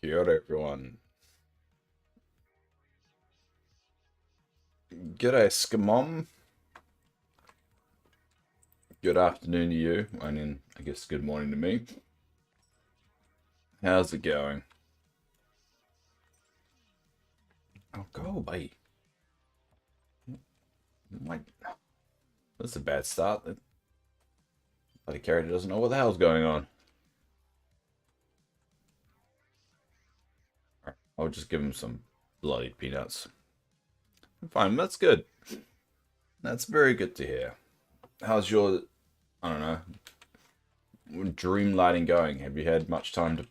Kia ora, everyone. G'day, Skamom. Good afternoon to you, and then I guess good morning to me. How's it going? Oh, go away. My, that's a bad start. The bloody character doesn't know what the hell's going on. I'll just give him some bloody peanuts. Fine, that's good. That's very good to hear. How's your, I don't know, dream lighting going? Have you had much time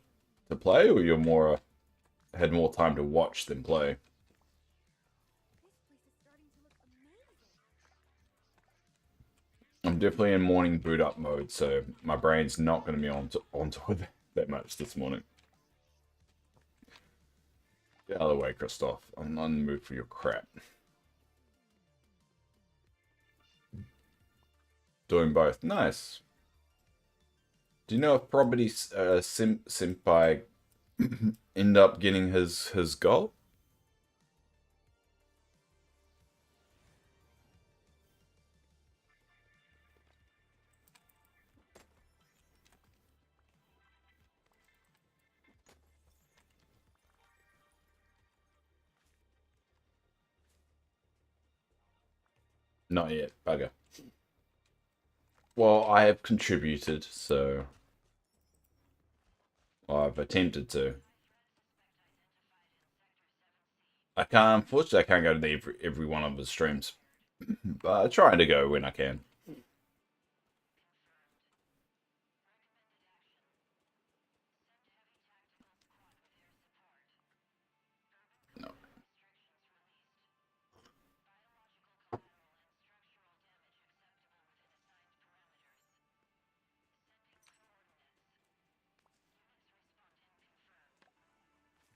to play, or you're more had more time to watch than play? I'm definitely in morning boot up mode, so my brain's not going to be onto it that much this morning. Get out of the way, Christoph. I'm not in the mood for your crap. Doing both. Nice. Do you know if Property Senpai end up getting his goal? Not yet. Bugger. Well, I have contributed, so I've attempted to. I can't. Unfortunately, I can't go to every one of his streams, but I try to go when I can. No.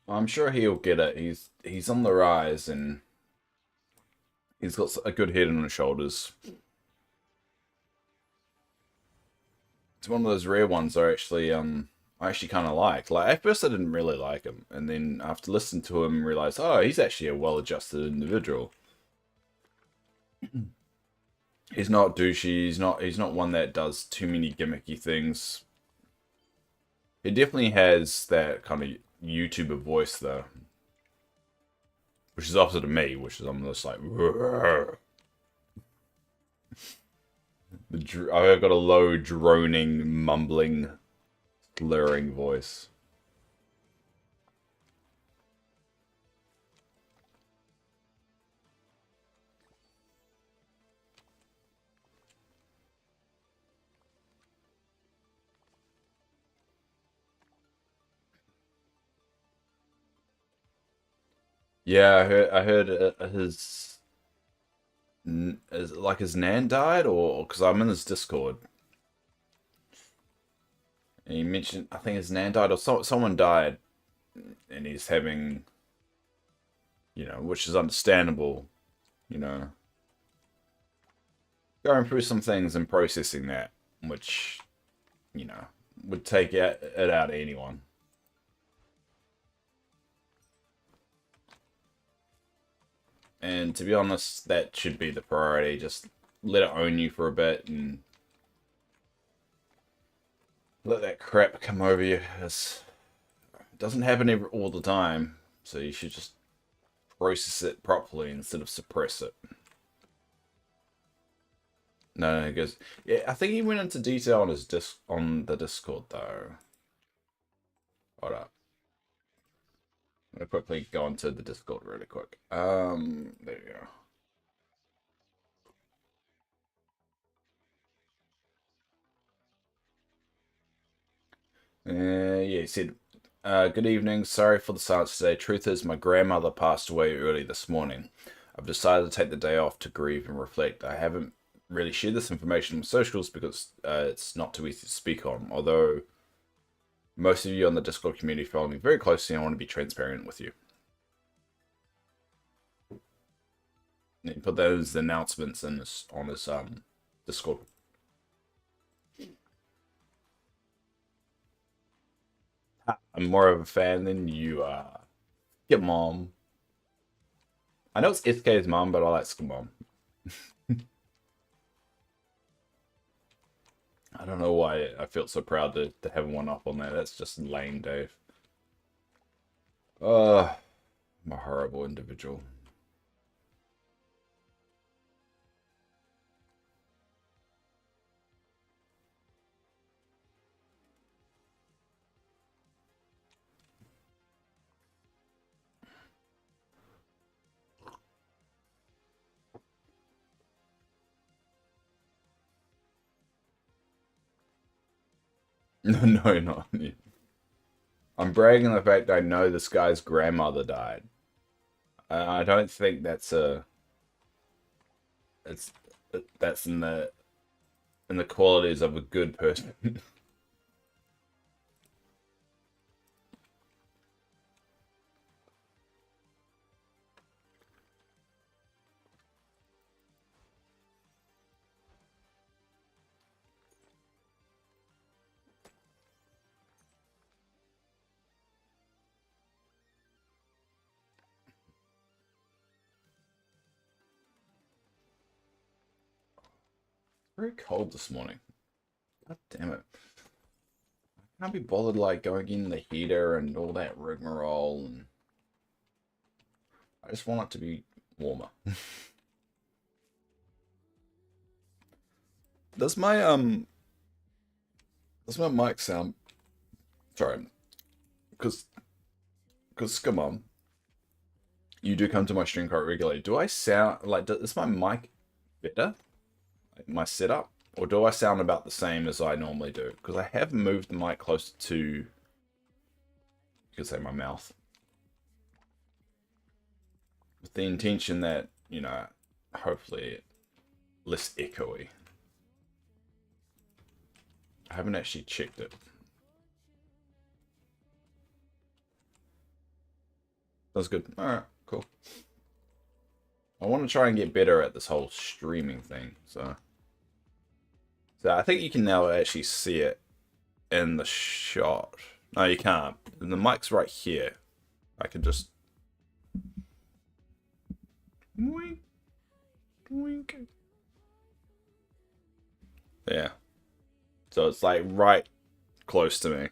I'm sure he'll get it. He's on the rise, and he's got a good head on his shoulders. It's one of those rare ones I actually kind of like. Like at first I didn't really like him, and then after listening to him, realized oh he's actually a well-adjusted individual. He's not douchey. He's not one that does too many gimmicky things. He definitely has that kind of YouTuber voice though, which is opposite of me, which is I'm just like. I've got a low, droning, mumbling, slurring voice. Yeah, I heard his nan died, or because I'm in his Discord, and he mentioned I think his nan died or someone died, and he's having, which is understandable, you know, going through some things and processing that, which, you know, would take it out of anyone. And to be honest, that should be the priority. Just let it own you for a bit and let that crap come over you. It doesn't happen all the time, so you should just process it properly instead of suppress it. No, he goes. Yeah, I think he went into detail on his on the Discord though. Hold up. I'm gonna quickly go into the Discord really quick. There you go. Yeah, he said, good evening. Sorry for the silence today. Truth is, my grandmother passed away early this morning. I've decided to take the day off to grieve and reflect. I haven't really shared this information on socials because it's not too easy to speak on. Although most of you on the Discord community follow me very closely, I want to be transparent with you. And he put those announcements on his Discord. I'm more of a fan than you are. Get mom. I know it's SK's mom, but I like Skimom. I don't know why I felt so proud to have one up on that. That's just lame, Dave. I'm a horrible individual. No, no, not. I'm bragging the fact I know this guy's grandmother died. I don't think it's that's in the qualities of a good person. Very cold this morning. God damn it. I can't be bothered like going in the heater and all that rigmarole, and I just want it to be warmer. Does my does my mic sound sorry, because come on, you do come to my stream quite regularly. Do I sound like is my mic better? Like my setup? Or do I sound about the same as I normally do? Because I have moved the mic closer to, you could say, my mouth. With the intention that, hopefully less echoey. I haven't actually checked it. That's good. Alright, cool. I want to try and get better at this whole streaming thing, so I think you can now actually see it in the shot. No, you can't. And the mic's right here. I can just wink, wink. Yeah. So it's like right close to me.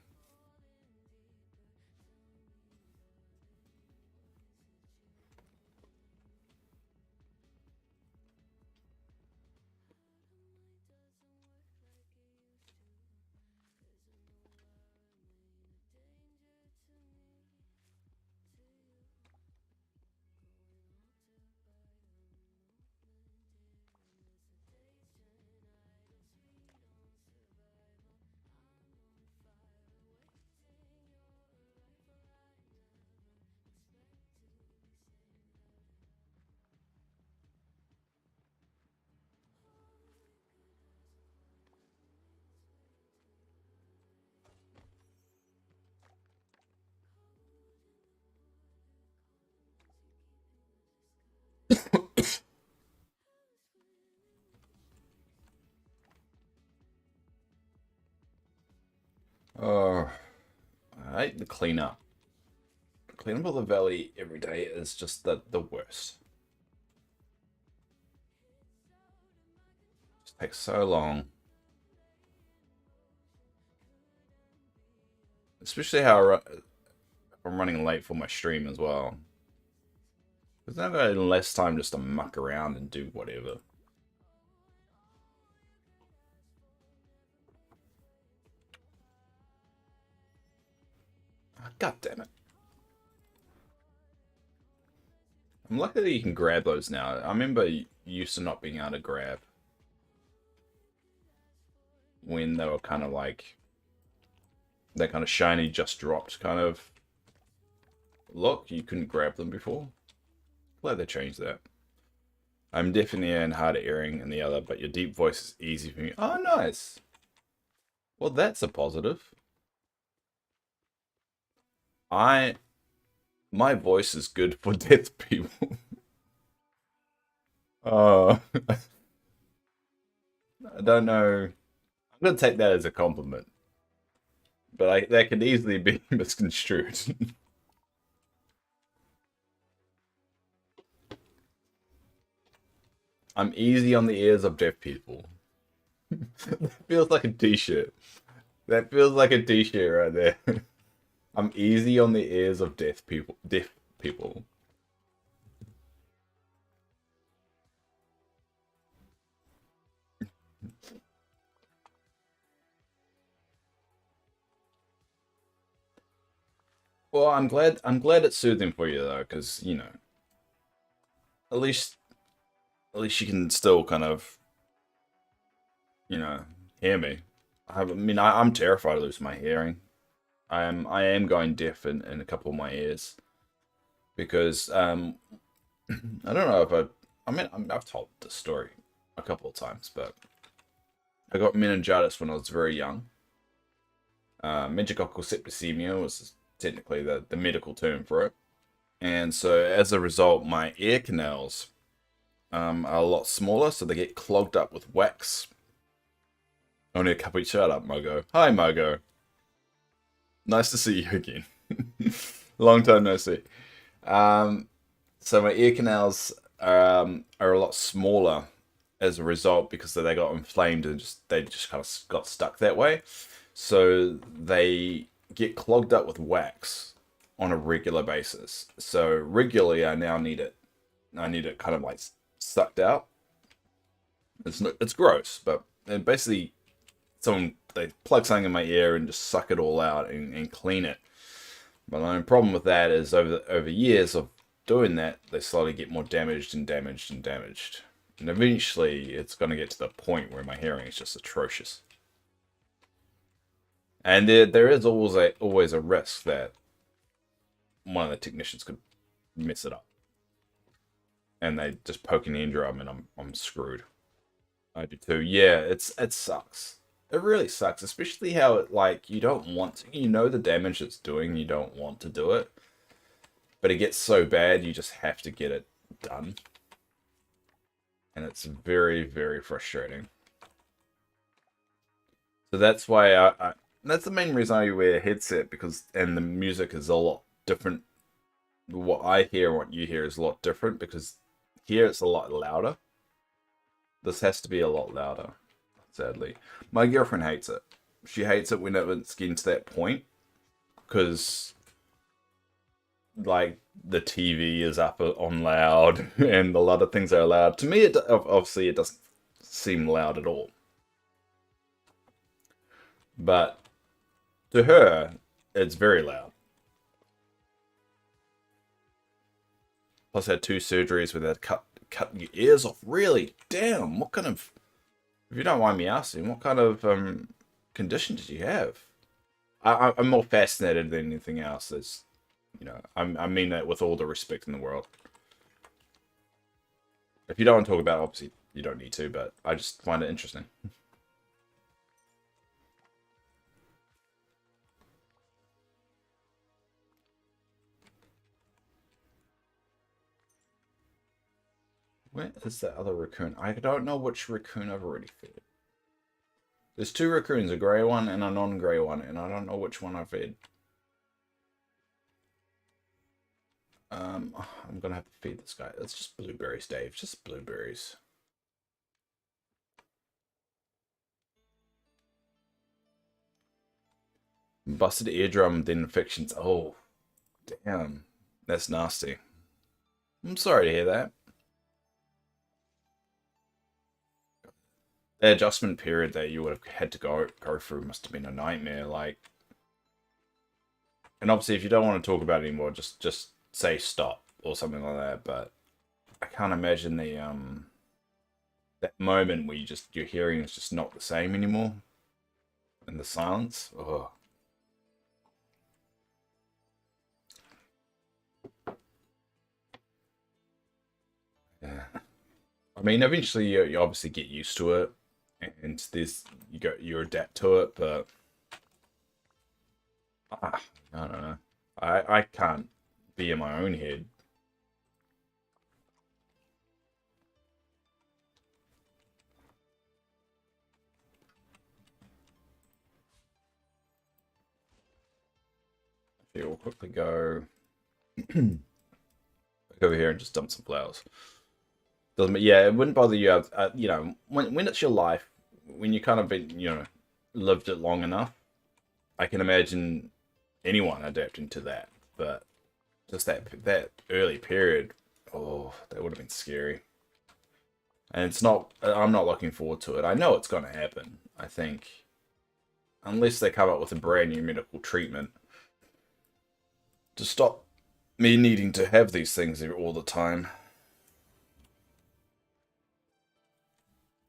Oh, I hate the cleanup. Cleanup of the valley every day is just the worst. It takes so long. Especially how I'm running late for my stream as well. There's never less time just to muck around and do whatever. Oh, God damn it. I'm lucky that you can grab those now. I remember used to not being able to grab when they were kind of like that kind of shiny just dropped kind of look. You couldn't grab them before. Glad they changed that. I'm definitely in harder hearing in the other, but your deep voice is easy for me. Oh, nice. Well, that's a positive. My voice is good for deaf people. I don't know. I'm gonna take that as a compliment. but that could easily be misconstrued. I'm easy on the ears of deaf people. That feels like a t-shirt. That feels like a t-shirt right there. I'm easy on the ears of deaf people. Deaf people. Well, I'm glad it's soothing for you though, because at least at least you can still kind of you know hear me. I'm terrified of losing my hearing. I am going deaf in a couple of my ears because I don't know if I've told this story a couple of times, but I got meningitis when I was very young. Meningococcal septicemia was technically the medical term for it. And so as a result, my ear canals are a lot smaller, so they get clogged up with wax. Only a couple. Shut up, Mogo. Hi, Mogo. Nice to see you again. Long time no see. Um, so my ear canals are a lot smaller as a result because they got inflamed and they just kind of got stuck that way. So they get clogged up with wax on a regular basis. So regularly, I now need it. I need it kind of like sucked out. It's gross, but basically, someone they plug something in my ear and just suck it all out and clean it. But the only problem with that is over years of doing that, they slowly get more damaged and damaged and damaged. And eventually, it's going to get to the point where my hearing is just atrocious. And there is always a risk that one of the technicians could mess it up, and they just poke an eardrum, and I'm screwed. I do too. Yeah, it sucks. It really sucks, especially how it like you don't want to. You know the damage it's doing. You don't want to do it, but it gets so bad you just have to get it done, and it's very very frustrating. So that's why that's the main reason I wear a headset because and the music is a lot different. What I hear and what you hear is a lot different because here it's a lot louder. This has to be a lot louder, sadly. My girlfriend hates it. She hates it whenever it's getting to that point because like the TV is up on loud and a lot of things are loud. To me, obviously it doesn't seem loud at all, but to her, it's very loud. Plus, I had two surgeries where they cut your ears off. Really, damn. What kind of, if you don't mind me asking, what kind of condition did you have? I'm more fascinated than anything else. I mean that with all the respect in the world. If you don't want to talk about it, obviously you don't need to, but I just find it interesting. Where is that other raccoon? I don't know which raccoon I've already fed. There's two raccoons, a grey one and a non-grey one, and I don't know which one I've fed. I'm gonna have to feed this guy. It's just blueberries, Dave. Just blueberries. Busted eardrum, then infections. Oh, damn. That's nasty. I'm sorry to hear that. The adjustment period that you would have had to go through must have been a nightmare. Like, and obviously, if you don't want to talk about it anymore, just say stop or something like that. But I can't imagine the that moment where your hearing is just not the same anymore, and the silence. Oh, yeah. I mean, eventually you obviously get used to it, and you adapt to it. But ah, I don't know. I can't be in my own head. Okay, we'll quickly go back over here and just dump some flowers. Doesn't, yeah, it wouldn't bother you. You know, when it's your life, when you kind of been, you know, lived it long enough, I can imagine anyone adapting to that. But just that early period, oh, that would have been scary. And it's not. I'm not looking forward to it. I know it's going to happen. I think, unless they come up with a brand new medical treatment to stop me needing to have these things all the time.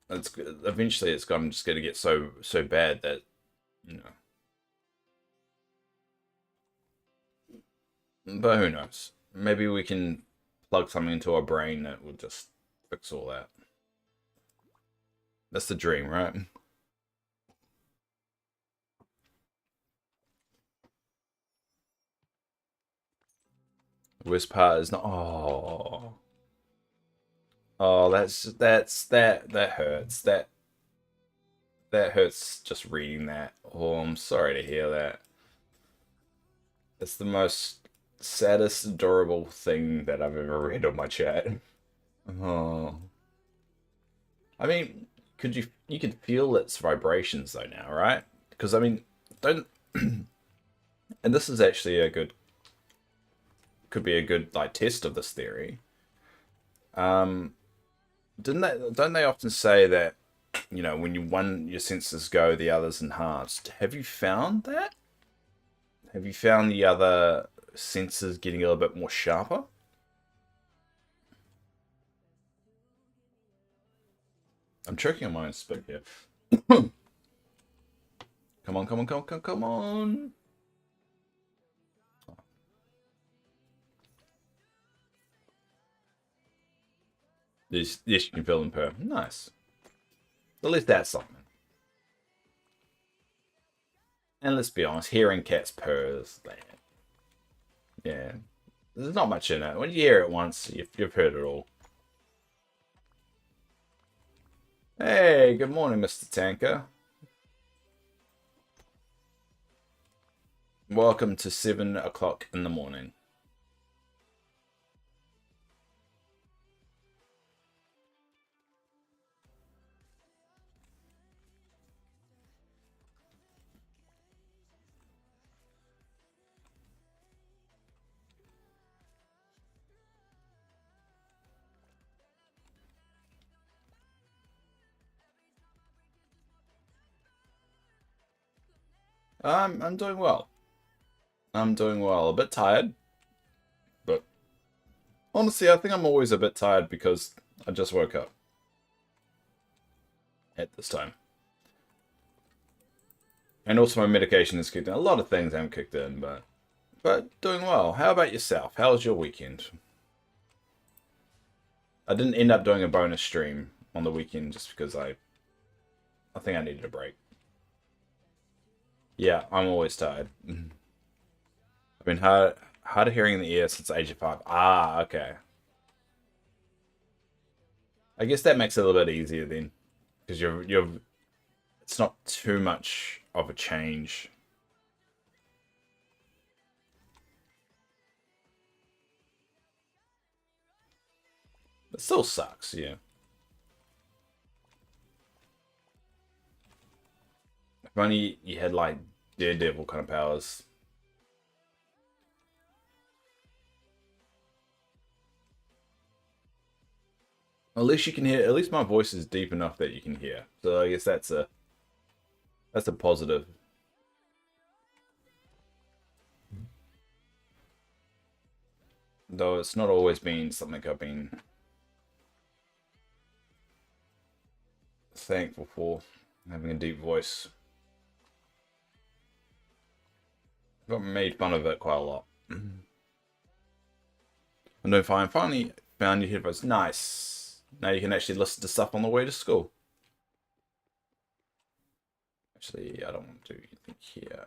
It's eventually it's just going to get so bad that, you know. But who knows? Maybe we can plug something into our brain that will just fix all that. That's the dream, right? The worst part is not. Oh, that hurts. That hurts just reading that. Oh, I'm sorry to hear that. It's the most saddest, adorable thing that I've ever read on my chat. Oh. I mean, you could feel its vibrations though now, right? Because I mean, don't and this is actually could be a good like test of this theory. Um, don't they often say that, you know, when your senses go, the others enhanced? Have you found that? Have you found the other senses getting a little bit more sharper? I'm choking on my own spit here. Come on, come on, come on, come on, come on. Yes, you can feel them purr. Nice. At least that's something. And let's be honest, hearing cats purrs, yeah, there's not much in it. When you hear it once, you've heard it all. Hey, good morning, Mr. Tanker. Welcome to 7 o'clock in the morning. I'm doing well. I'm doing well. A bit tired, but honestly, I think I'm always a bit tired because I just woke up at this time. And also my medication has kicked in. A lot of things haven't kicked in, but doing well. How about yourself? How was your weekend? I didn't end up doing a bonus stream on the weekend just because I think I needed a break. Yeah, I'm always tired. I've been hard of hearing in the ear since the age of 5. Ah, okay. I guess that makes it a little bit easier then, because you're it's not too much of a change. It still sucks, yeah. If only you had like Daredevil kind of powers. At least you can hear. At least my voice is deep enough that you can hear. So I guess that's a positive. Though it's not always been something I've been thankful for, having a deep voice. Got made fun of it quite a lot. I'm doing fine. Finally found your headphones. Nice. Now you can actually listen to stuff on the way to school. Actually, I don't want to do anything here.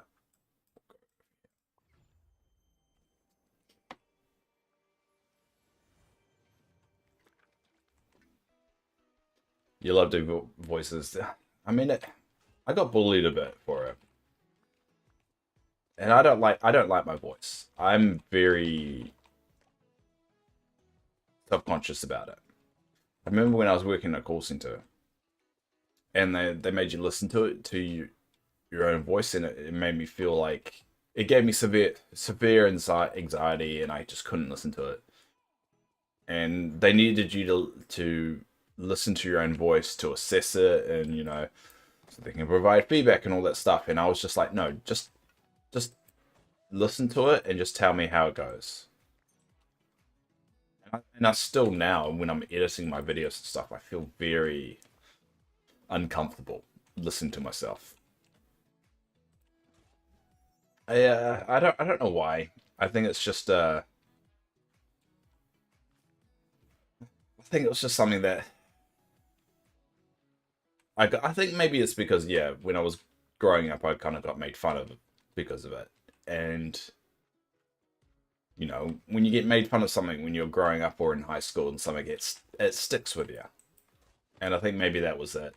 You love doing voices. I mean, I got bullied a bit for it. and I don't like my voice. I'm very self-conscious about it. I remember when I was working at a call center, and they made you listen to it your own voice, and it made me feel like it gave me severe anxiety, and I just couldn't listen to it. And they needed you to listen to your own voice to assess it, and so they can provide feedback and all that stuff. And I was just like, no, just listen to it and just tell me how it goes. And I still now, when I'm editing my videos and stuff, I feel very uncomfortable listening to myself. I don't know why. I think it's just I think it was just something that I think maybe it's because, yeah, when I was growing up, I kind of got made fun of because of it. And when you get made fun of something when you're growing up or in high school and something it sticks with you. And I think maybe that was it.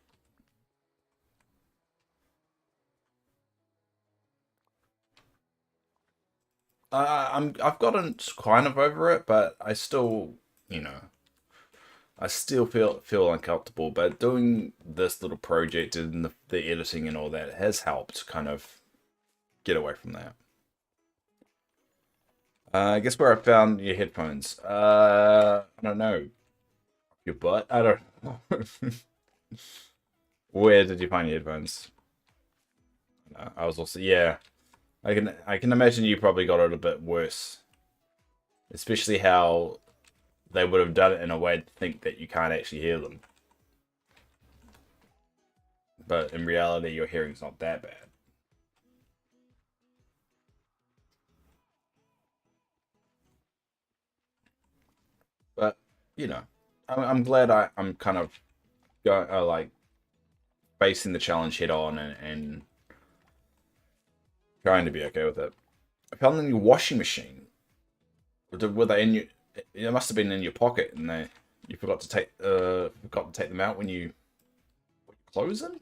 I've gotten kind of over it, but you know, I still feel uncomfortable. But doing this little project and the editing and all that has helped kind of get away from that. I guess where I found your headphones. I don't know. Your butt? I don't know. Where did you find your headphones? I was also, yeah. I can imagine you probably got it a bit worse, especially how they would have done it in a way to think that you can't actually hear them. But in reality, your hearing's not that bad. But you know, I'm glad I'm kind of going like facing the challenge head on and trying to be okay with it. I found them in your washing machine. Were they in your? It must have been in your pocket, and you forgot to take them out when you close them.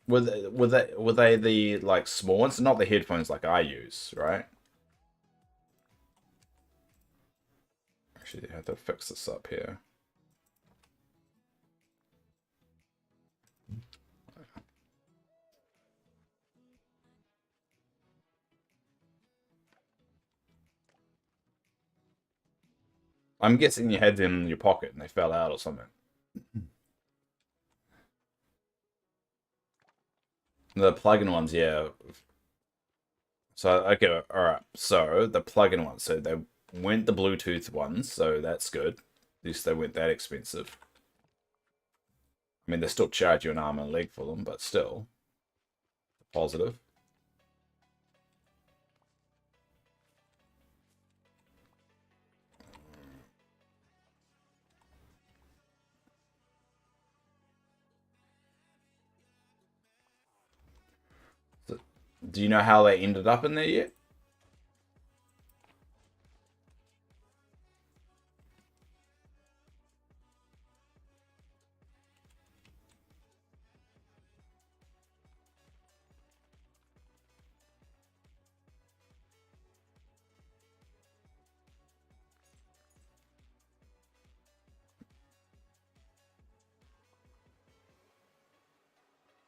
Were they the like small ones, not the headphones like I use, right? Actually, I have to fix this up here. I'm guessing you had them in your pocket and they fell out or something. The plug-in ones, yeah. So okay, all right. So the plug-in ones, so they weren't the Bluetooth ones, so that's good. At least they weren't that expensive. I mean, they still charge you an arm and a leg for them, but still positive. So, do you know how they ended up in there yet?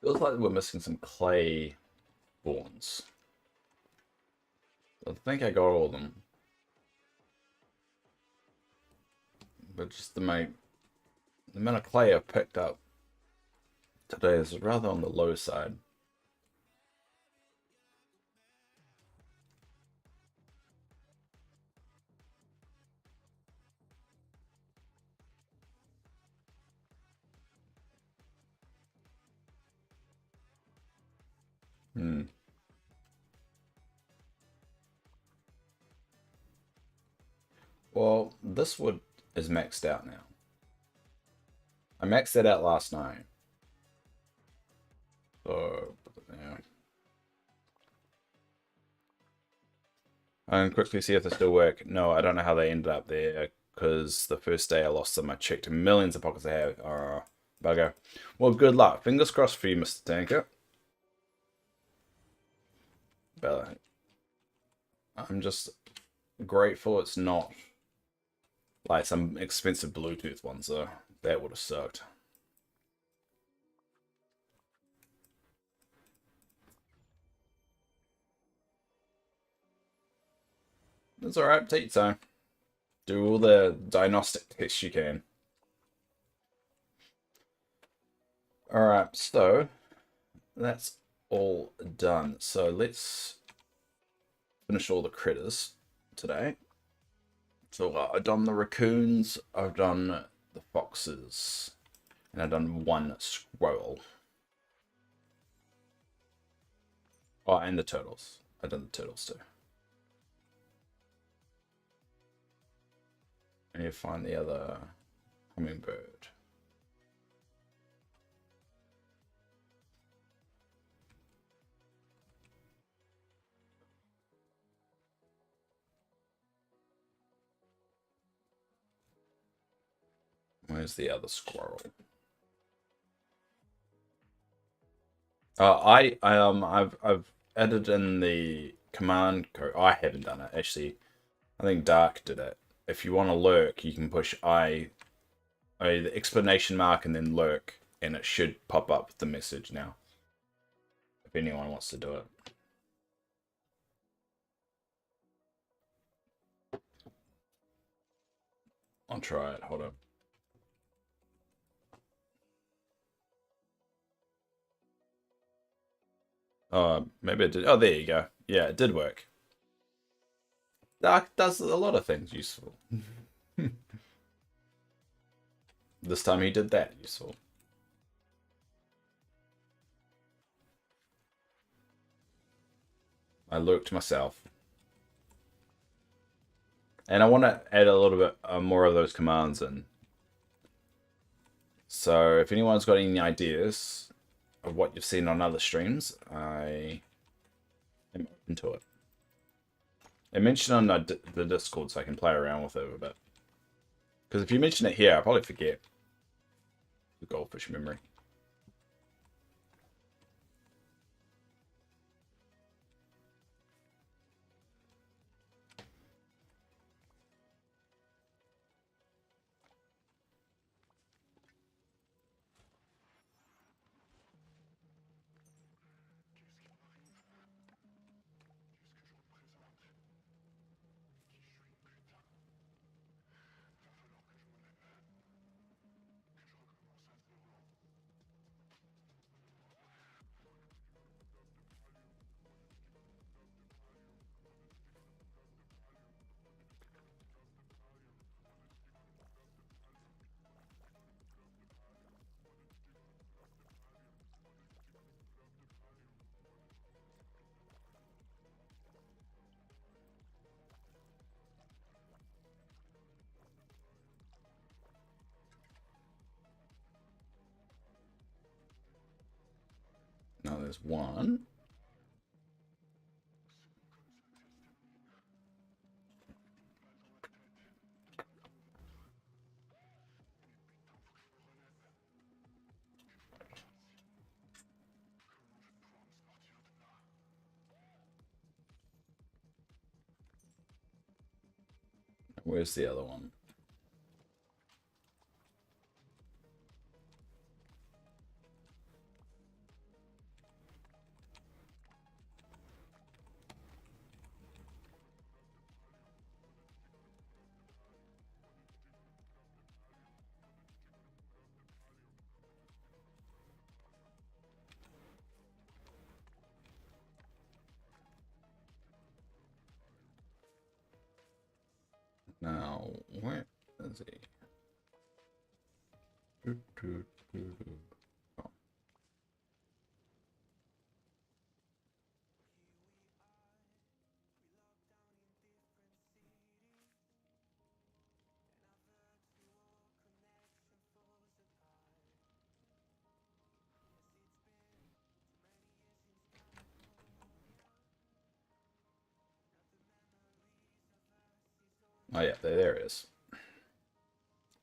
Feels like we're missing some clay bones. I think I got all of them, but just the amount of clay I've picked up today is rather on the low side. Hmm. Well, this wood is maxed out now. I maxed it out last night. So, yeah. I can quickly see if they still work. No, I don't know how they ended up there because the first day I lost them, I checked millions of pockets I have. Bugger. Well, good luck. Fingers crossed for you, Mr. Tanker. But I'm just grateful it's not like some expensive Bluetooth ones, though. That would have sucked. It's alright, take your time. Do all the diagnostic tests you can. Alright, so that's all done. So let's finish all the critters today. So I've done the raccoons, I've done the foxes, and I've done one squirrel. Oh, and the turtles. I've done the turtles too. I need to find the other hummingbird. Where's the other squirrel? I've added in the command code. I haven't done it actually. I think Dark did it. If you want to lurk, you can push the explanation mark and then lurk, and it should pop up with the message now. If anyone wants to do it. I'll try it. Hold up. Maybe it did. Oh, there you go. Yeah, it did work. Dark does a lot of things useful. This time he did that useful. I lurked myself. And I want to add a little bit more of those commands in. So if anyone's got any ideas of what you've seen on other streams, I am open to it. And mention on the Discord so I can play around with it a bit. Because if you mention it here, I'll probably forget. The goldfish memory. Now there's one. Where's the other one? Now, where is he? Oh. Oh yeah, there it is.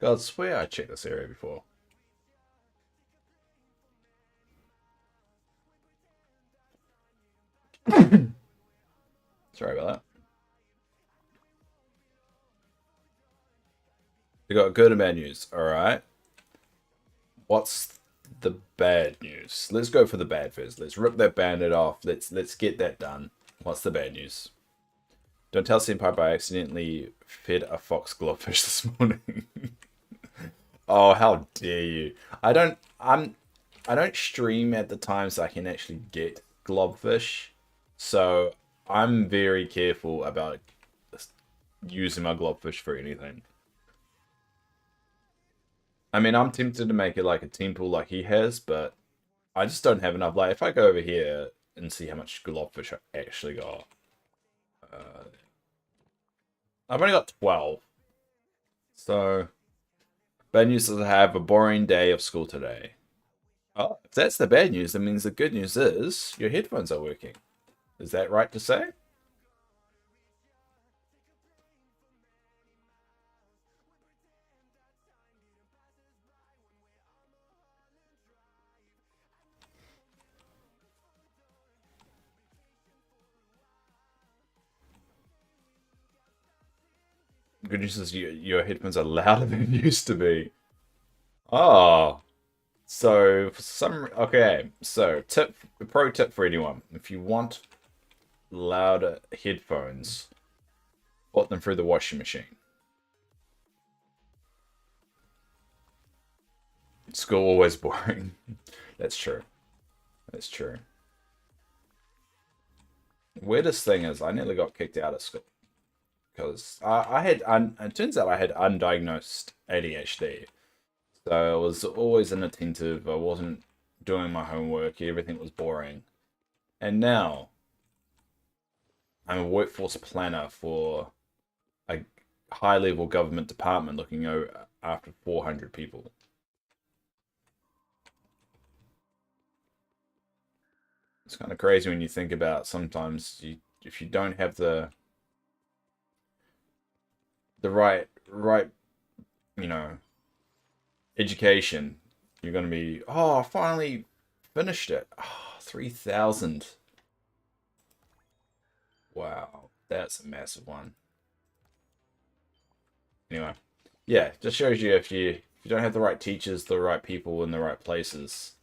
God, I swear I checked this area before. Sorry about that. We got good and bad news. All right. What's the bad news? Let's go for the bad first. Let's rip that bandit off. Let's get that done. What's the bad news? Don't tell Senpai, but I accidentally fed a fox globfish this morning. Oh, how dare you! I don't stream at the times I can actually get globfish, so I'm very careful about using my globfish for anything. I mean, I'm tempted to make it like a temple like he has, but I just don't have enough. Like, if I go over here and see how much globfish I actually got, uh, I've only got 12. So, bad news is I have a boring day of school today. Oh, if that's the bad news, that means the good news is your headphones are working. Is that right to say? Good news is your headphones are louder than they used to be. Oh, so for some okay. So pro tip for anyone: if you want louder headphones, put them through the washing machine. School always boring. That's true. That's true. Weirdest thing is, I nearly got kicked out of school because it turns out I had undiagnosed ADHD. So I was always inattentive. I wasn't doing my homework. Everything was boring. And now I'm a workforce planner for a high level government department looking after 400 people. It's kind of crazy when you think about sometimes if you don't have the right you know education, you're going to be, oh, I finally finished it. Oh, 3,000. Wow, that's a massive one. Anyway, yeah, just shows you if you don't have the right teachers, the right people in the right places,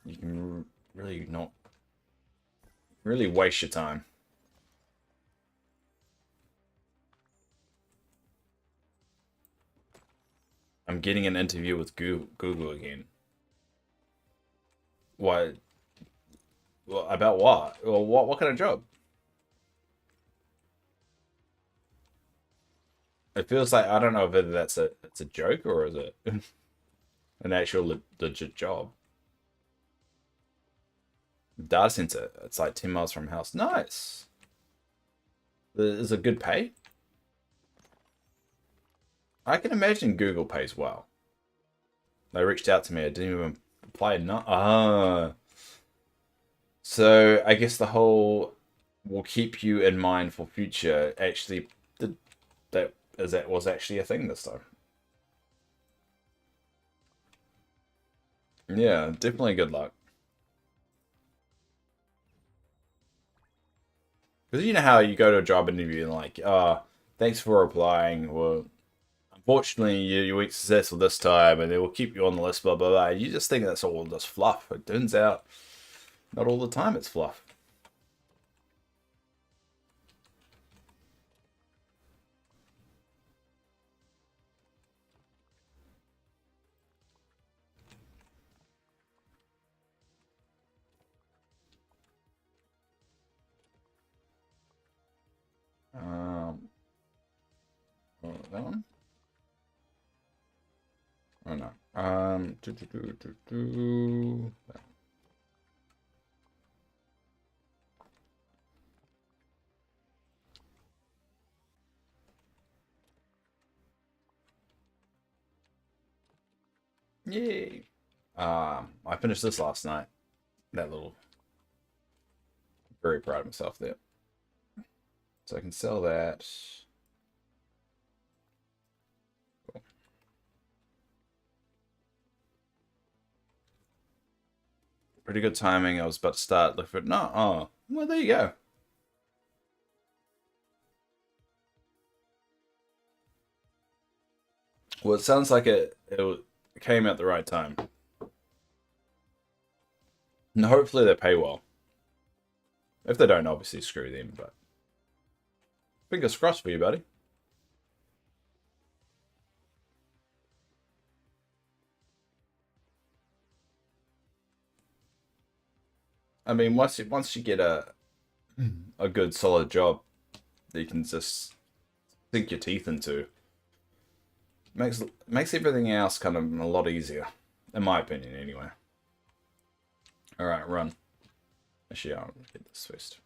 you can really not really waste your time. I'm getting an interview with Google again. What? Well, about what? Well, what kind of job? It feels like I don't know whether that's a joke or is it an actual legit job. Data center. It's like 10 miles from house. Nice. Is it good pay? I can imagine Google pays well. They reached out to me. I didn't even apply. Not so I guess the whole will keep you in mind for future actually did that was actually a thing this time. Yeah, definitely good luck. Because you know how you go to a job interview and like, thanks for applying. Well, unfortunately, you weren't successful this time, and they will keep you on the list, blah blah blah. You just think that's all just fluff. It turns out, not all the time it's fluff. Um, that one? Oh no. Yay. I finished this last night. That little, very proud of myself there. So I can sell that. Cool. Pretty good timing. I was about to start looking for it. No, oh, well, there you go. Well, it sounds like it came at the right time. And hopefully they pay well. If they don't, obviously screw them, but fingers crossed for you, buddy. I mean, once you get a good solid job that you can just sink your teeth into, makes everything else kind of a lot easier, in my opinion, anyway. All right, run. Actually, I'll get this first.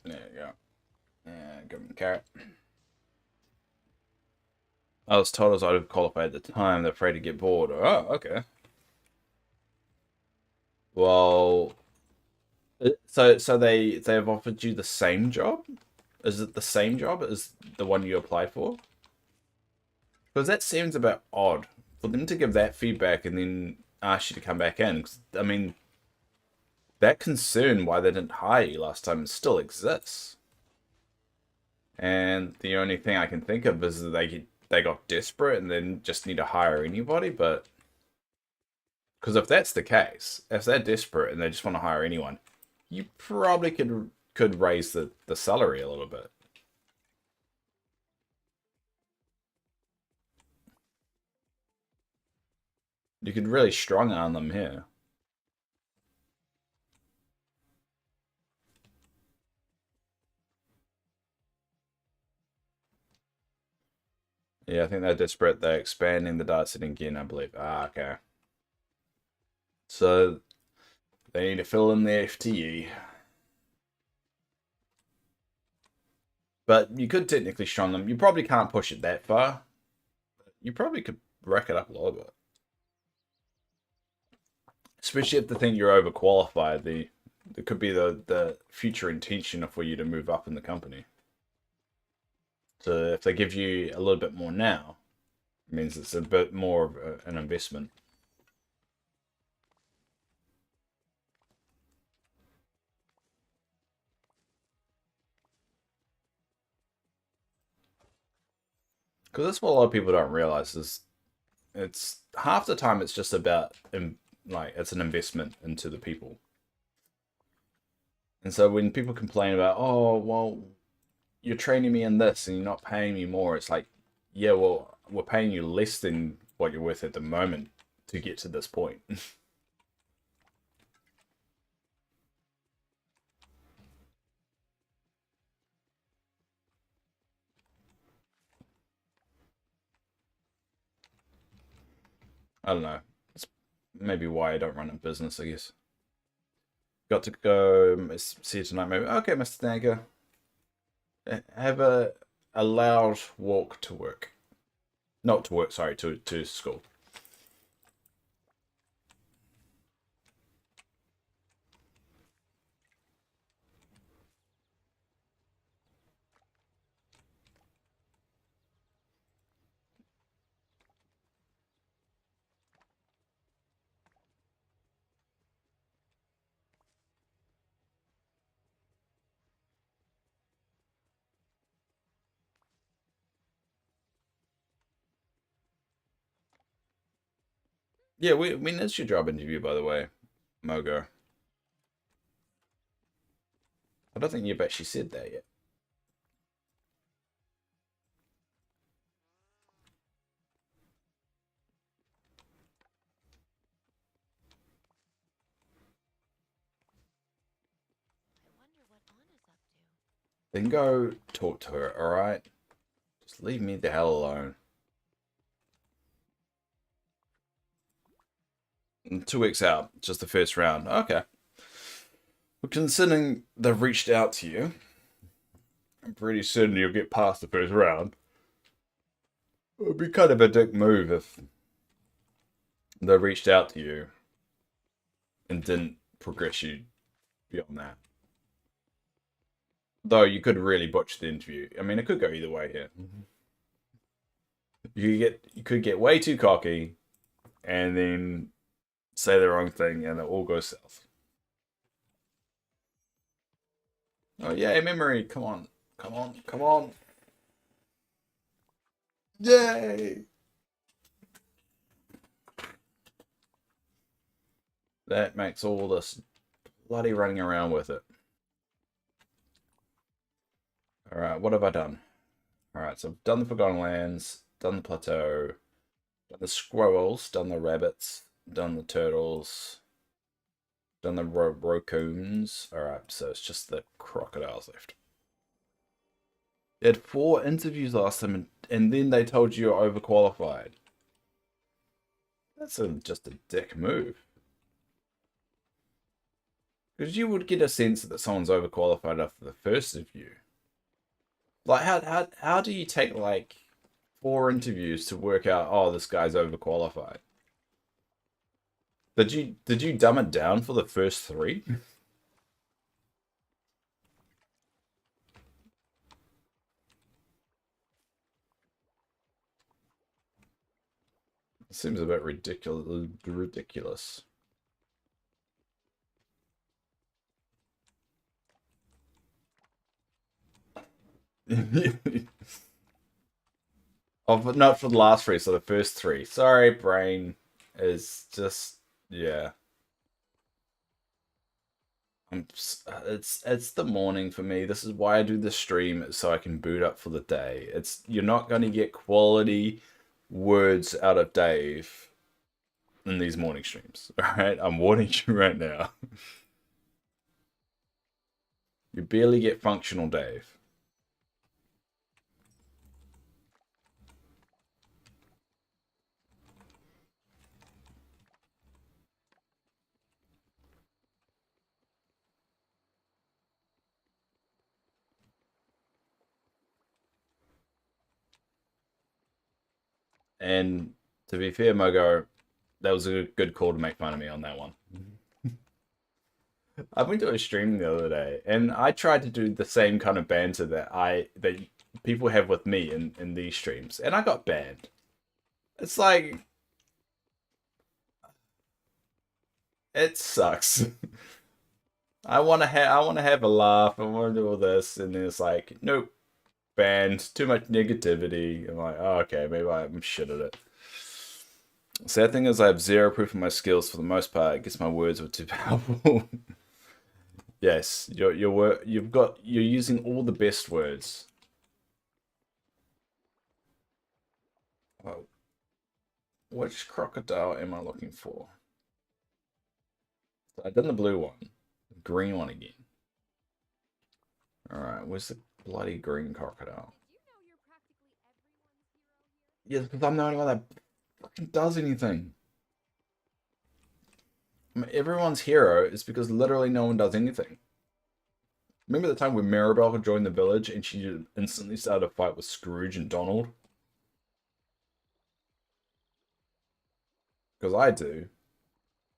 There you go. And give him a carrot. I was told as I'd qualified at the time, they're afraid to get bored. Oh, okay. Well, so they've offered you the same job? Is it the same job as the one you applied for? Because that seems a bit odd for them to give that feedback and then ask you to come back in. 'Cause, I mean, that concern why they didn't hire you last time still exists. And the only thing I can think of is that they got desperate and then just need to hire anybody. But because if that's the case, if they're desperate and they just want to hire anyone, you probably could raise the salary a little bit. You could really strong arm them here. Yeah, I think they're desperate. They're expanding the data setting again, I believe. Ah, okay. So they need to fill in the FTE. But you could technically strong them. You probably can't push it that far. You probably could rack it up a little bit. Especially if they think you're overqualified. There could be the future intention for you to move up in the company. So if they give you a little bit more now, it means it's a bit more of an investment. Because that's what a lot of people don't realize is it's half the time it's just about like it's an investment into the people. And so when people complain about, oh well, you're training me in this and you're not paying me more, it's like, yeah, well, we're paying you less than what you're worth at the moment to get to this point. I don't know. It's maybe why I don't run a business, I guess. Got to go see you tonight, maybe. Okay, Mr. Nagger. Have a loud walk to work. Not to work, sorry, to school. Yeah, we it's your job interview, by the way, Mogo. I don't think you've actually said that yet. Then go talk to her, alright? Just leave me the hell alone. And 2 weeks out, just the first round. Okay. Well, considering they've reached out to you, I'm pretty certain you'll get past the first round. It would be kind of a dick move if they reached out to you and didn't progress you beyond that. Though you could really butcher the interview. I mean, it could go either way here. You could get way too cocky and then say the wrong thing and it all goes south. Oh yeah, memory. Come on. Come on. Come on. Yay! That makes all this bloody running around with it. Alright, what have I done? Alright, so I've done the Forgotten Lands, done the plateau, done the squirrels, done the rabbits, done the turtles, done the raccoons. Alright, so it's just the crocodiles left. They had 4 interviews last time, and then they told you you're overqualified. That's just a dick move. Because you would get a sense that someone's overqualified after the first interview. Like, how do you take, like, 4 interviews to work out, oh, this guy's overqualified? Did you dumb it down for the first 3? It seems a bit ridiculous. Oh, but not for the last 3, so the first 3. Sorry, brain is just, yeah. It's the morning for me. This is why I do the stream, so I can boot up for the day. You're not going to get quality words out of Dave in these morning streams. All right, I'm warning you right now. You barely get functional Dave. And to be fair, Mogo, that was a good call to make fun of me on that one. I went to a stream the other day, and I tried to do the same kind of banter that people have with me in these streams, and I got banned. It's like it sucks. I want to have a laugh. I want to do all this, and then it's like, nope, banned. Too much negativity. I'm like, oh, okay, maybe I'm shit at it. Sad thing is, I have 0 proof of my skills for the most part. I guess my words were too powerful. Yes, you're using all the best words. Oh, which crocodile am I looking for? So I've done the blue one, the green one again. All right, where's the bloody green crocodile? Yes, because I'm the only one that fucking does anything. I mean, everyone's hero is because literally no one does anything. Remember the time when Maribel had joined the village and she instantly started a fight with Scrooge and Donald? Because I do.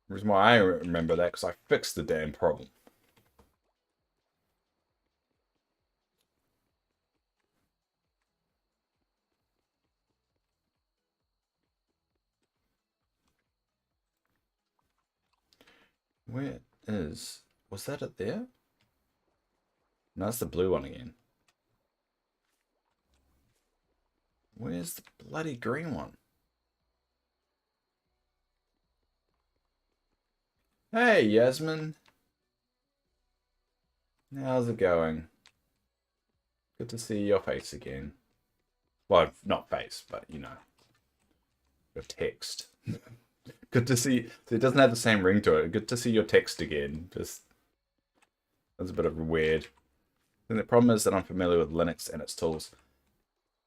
The reason why I remember that, because I fixed the damn problem. Where is... Was that it there? No, that's the blue one again. Where's the bloody green one? Hey, Yasmin. How's it going? Good to see your face again. Well, not face, but, you know, your text. Good to see... It doesn't have the same ring to it. Good to see your text again. Just... That's a bit of weird. And the problem is that I'm familiar with Linux and its tools.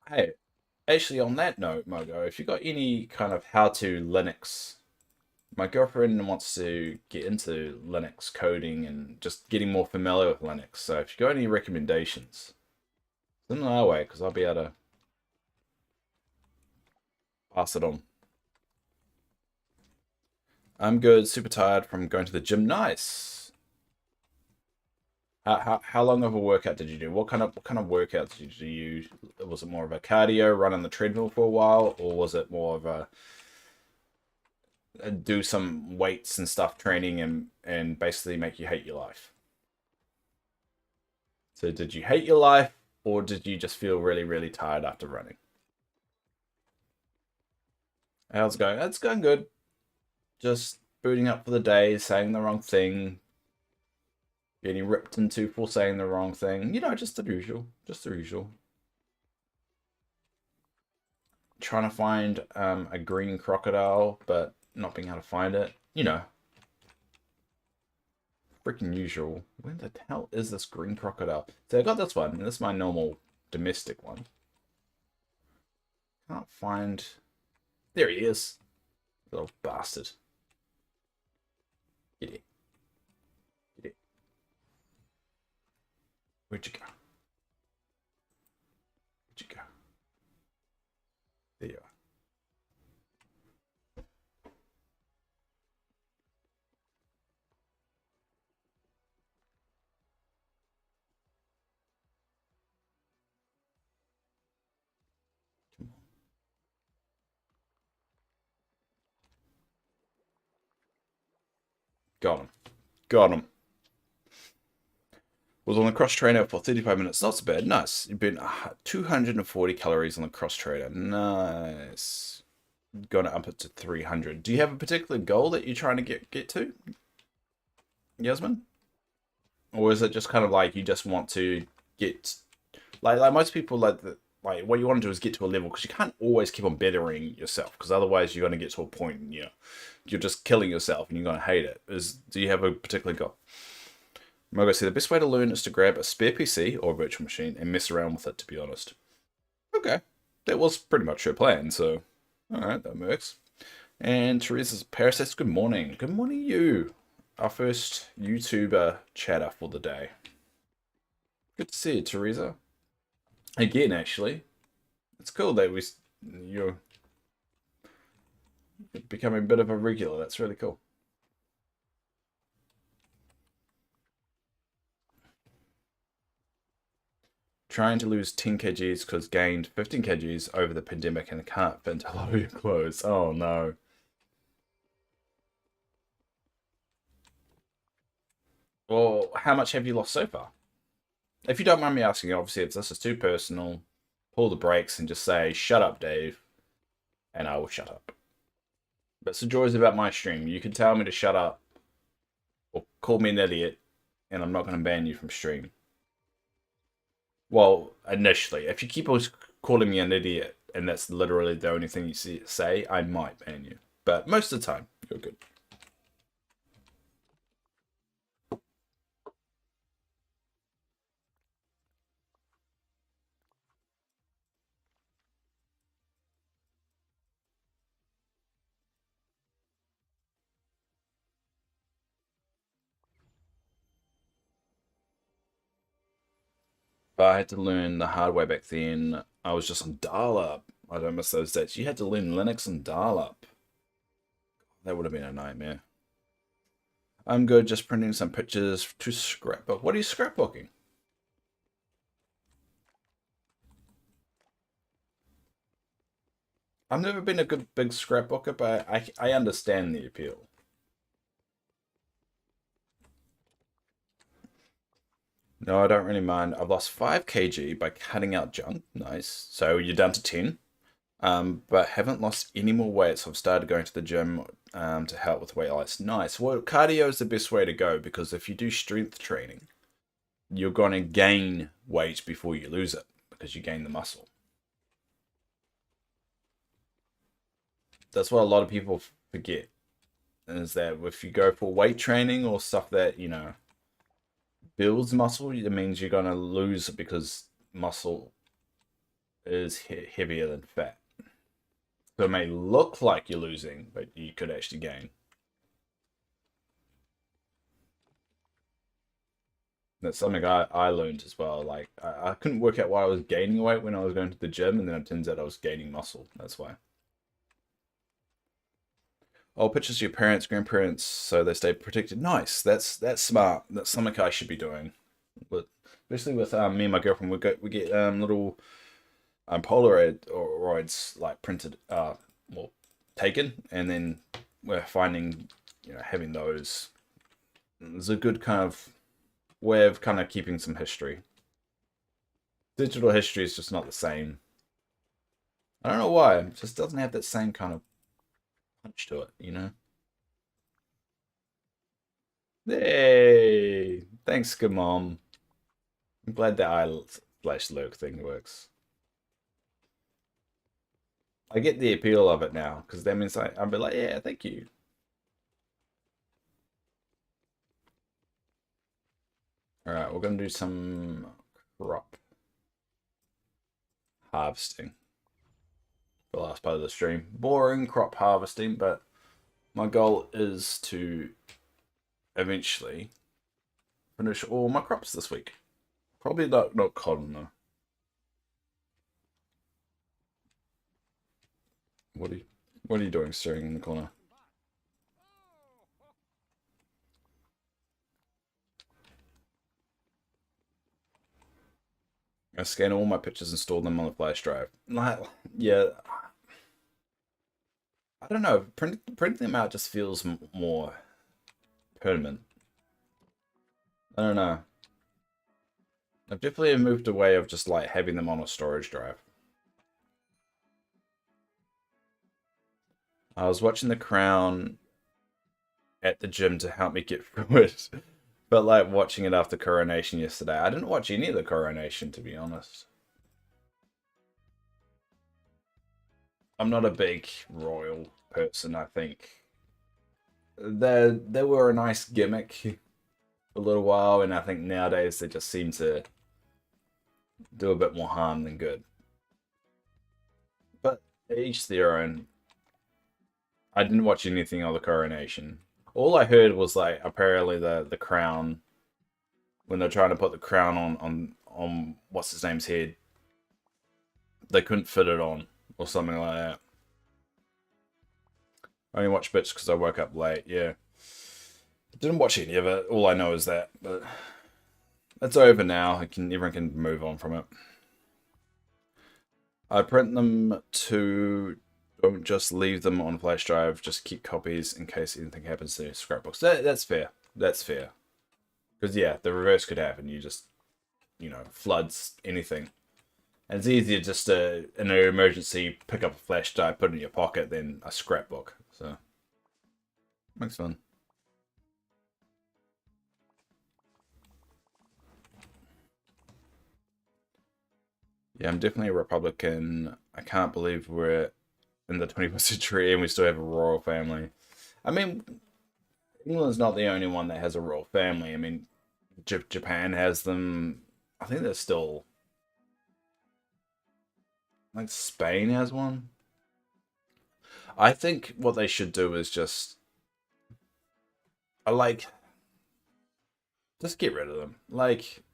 Hey, actually, on that note, Mogo, if you got any kind of how-to Linux, my girlfriend wants to get into Linux coding and just getting more familiar with Linux. So if you got any recommendations, send them our way, because I'll be able to pass it on. I'm good, super tired from going to the gym. Nice. How long of a workout did you do? What kind of workouts did you do? Was it more of a cardio, run on the treadmill for a while, or was it more of a do some weights and stuff training and basically make you hate your life? So did you hate your life, or did you just feel really, really tired after running? How's it going? It's going good. Just booting up for the day, saying the wrong thing, getting ripped into for saying the wrong thing. Just the usual. Just the usual. Trying to find a green crocodile, but not being able to find it. Freaking usual. Where the hell is this green crocodile? So I got this one. This is my normal domestic one. Can't find. There he is. Little bastard. Get it. Get it. Where'd you go? Where'd you go? There you are. Got him. Got him. Was on the cross trainer for 35 minutes. Not so bad. Nice. You've been 240 calories on the cross trainer. Nice. Gonna up it to 300. Do you have a particular goal that you're trying to get to, Yasmin? Or is it just kind of like you just want to get like most people like what you want to do is get to a level because you can't always keep on bettering yourself because otherwise you're going to get to a point and you're just killing yourself and you're going to hate it. Do you have a particular goal? Mogo said the best way to learn is to grab a spare PC or a virtual machine and mess around with it, to be honest. Okay. That was pretty much her plan, so alright, that works. And Teresa's Paris says good morning. Good morning, you. Our first YouTuber chatter for the day. Good to see you, Teresa. Again, actually. It's cool that you're becoming a bit of a regular. That's really cool. Trying to lose 10 kgs because gained 15 kgs over the pandemic and can't fit into a lot of your clothes. Oh no. Well, how much have you lost so far? If you don't mind me asking, obviously, if this is too personal, pull the brakes and just say, shut up, Dave, and I will shut up. But it's the joys about my stream. You can tell me to shut up or call me an idiot, and I'm not going to ban you from stream. Well, initially. If you keep always calling me an idiot, and that's literally the only thing you say, I might ban you. But most of the time, you're good. But I had to learn the hard way back then. I was just on dial-up. I don't miss those days. You had to learn Linux and dial-up. That would have been a nightmare. I'm good, just printing some pictures to scrapbook. What are you scrapbooking? I've never been a good big scrapbooker, but I understand the appeal. No, I don't really mind. I've lost 5 kg by cutting out junk. Nice. So you're down to 10. But haven't lost any more weight, so I've started going to the gym to help with weight loss. Nice. Well, cardio is the best way to go because if you do strength training, you're going to gain weight before you lose it because you gain the muscle. That's what a lot of people forget is that if you go for weight training or stuff that, builds muscle, it means you're going to lose it because muscle is heavier than fat. So it may look like you're losing, but you could actually gain. That's something I learned as well. Like, I couldn't work out why I was gaining weight when I was going to the gym, and then it turns out I was gaining muscle. That's why. Oh, pictures of your parents, grandparents, so they stay protected. Nice. That's smart. That's something I should be doing. With, especially with me and my girlfriend, we get little Polaroids like printed, well, taken, and then we're finding, having those is a good kind of way of kind of keeping some history. Digital history is just not the same. I don't know why. It just doesn't have that same kind of punch to it. Hey, thanks, good mom. I'm glad that I/lurk thing works. I get the appeal of it now because that means I'll be like, yeah, thank you. All right, we're gonna do some crop harvesting. The last part of the stream. Boring crop harvesting, but my goal is to eventually finish all my crops this week. Probably not cotton though. What are you doing, staring in the corner? I scan all my pictures and store them on the flash drive. Like, yeah, I don't know. Printing them out just feels more permanent. I don't know. I've definitely moved away of just like having them on a storage drive. I was watching The Crown at the gym to help me get through it. But like watching it after Coronation yesterday. I didn't watch any of the Coronation, to be honest. I'm not a big royal person, I think. They were a nice gimmick for a little while, and I think nowadays they just seem to do a bit more harm than good. But each their own. I didn't watch anything of the Coronation. All I heard was like apparently the crown, when they're trying to put the crown on what's his name's head, they couldn't fit it on or something like that. I only watched bits because I woke up late. Yeah, didn't watch any of it. All I know is that, but it's over now. Everyone can move on from it. I print them to don't just leave them on flash drive. Just keep copies in case anything happens to scrapbooks. That's fair. That's fair. Because yeah, the reverse could happen. You just floods anything. And it's easier just to, in an emergency, pick up a flash drive, put it in your pocket, than a scrapbook. So makes fun. Yeah, I'm definitely a Republican. I can't believe we're in the 21st century and we still have a royal family. I mean, England's not the only one that has a royal family. I mean, Japan has them. I think there's still like Spain has one. I think what they should do is I like just get rid of them. Like,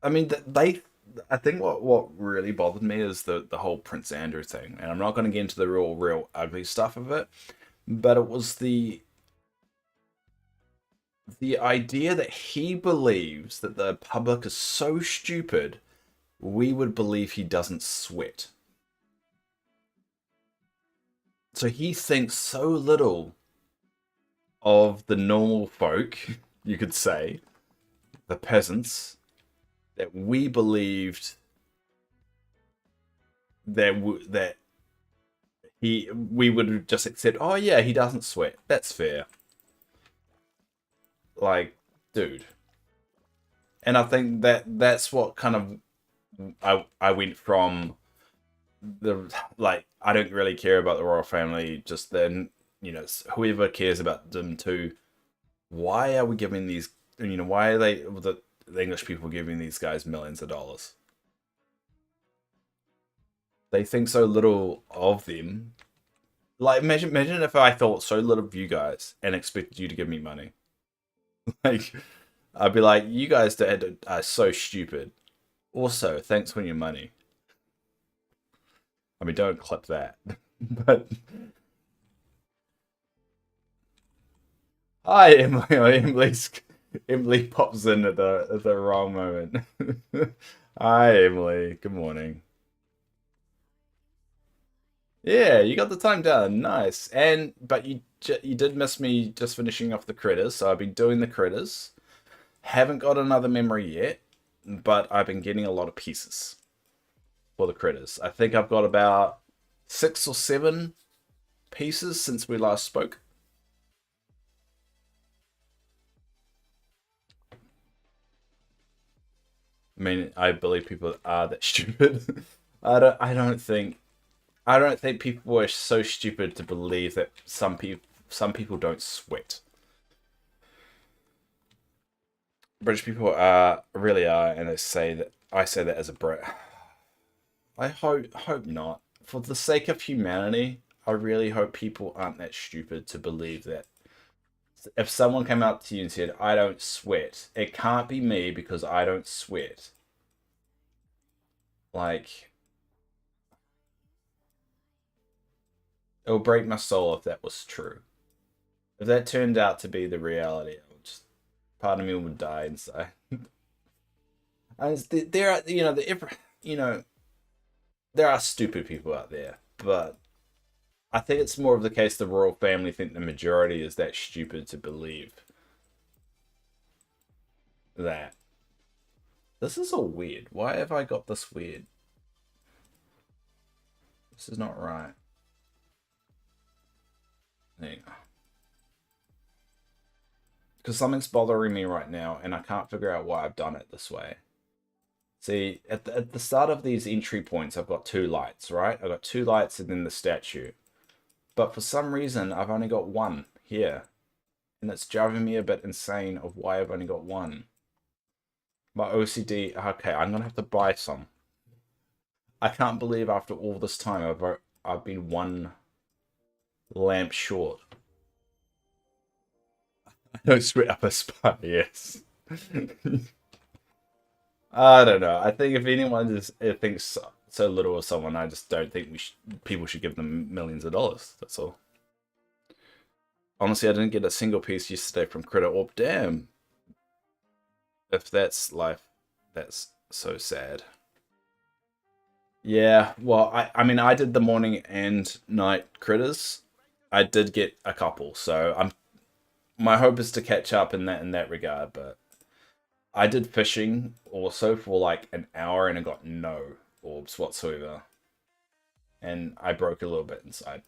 I mean, they. I think what really bothered me is the whole Prince Andrew thing, and I'm not going to get into the real ugly stuff of it, but it was the idea that he believes that the public is so stupid, we would believe he doesn't sweat. So he thinks so little of the normal folk, you could say, the peasants, that we believed that we would just accept. Oh yeah, he doesn't sweat. That's fair. Like, dude. And I think that's what kind of I went from the like I don't really care about the royal family. Just then, whoever cares about them too. Why are we giving these? Why are the English people giving these guys millions of dollars? They think so little of them. Like, imagine if I thought so little of you guys and expected you to give me money. Like, I'd be like, you guys are so stupid. Also, thanks for your money. I mean, don't clip that. But hi, Emily. Emily's Emily pops in at the wrong moment. Hi, Emily. Good morning. Yeah, you got the time down. Nice. And but you did miss me just finishing off the critters, so I've been doing the critters. Haven't got another memory yet, but I've been getting a lot of pieces for the critters. I think I've got about 6 or 7 pieces since we last spoke. I mean, I believe people are that stupid. I don't think people are so stupid to believe that some people don't sweat. British people are really are, and I say that as a Brit. I hope not. For the sake of humanity, I really hope people aren't that stupid to believe that if someone came up to you and said, "I don't sweat," it can't be me because I don't sweat. Like, it would break my soul if that was true. If that turned out to be the reality, I would just part of me would die inside. And there are, you know, there are stupid people out there, but I think it's more of the case the royal family think the majority is that stupid to believe that. This is all weird. Why have I got this weird? This is not right. There you go. Because something's bothering me right now, and I can't figure out why I've done it this way. See, at the start of these entry points, I've got 2 lights, right? I've got 2 lights and then the statue. But for some reason, I've only got one here. And it's driving me a bit insane of why I've only got one. My OCD, okay, I'm gonna have to buy some. I can't believe after all this time I've been one lamp short. No sweat up a spot, yes. I don't know. I think if anyone thinks so little of someone, I just don't think people should give them millions of dollars. That's all. Honestly, I didn't get a single piece yesterday from Critter Orb. Damn. If that's life, that's so sad. Yeah, well, I mean, I did the morning and night critters. I did get a couple, so my hope is to catch up in that regard. But I did fishing also for like an hour and I got no orbs whatsoever, and I broke a little bit inside.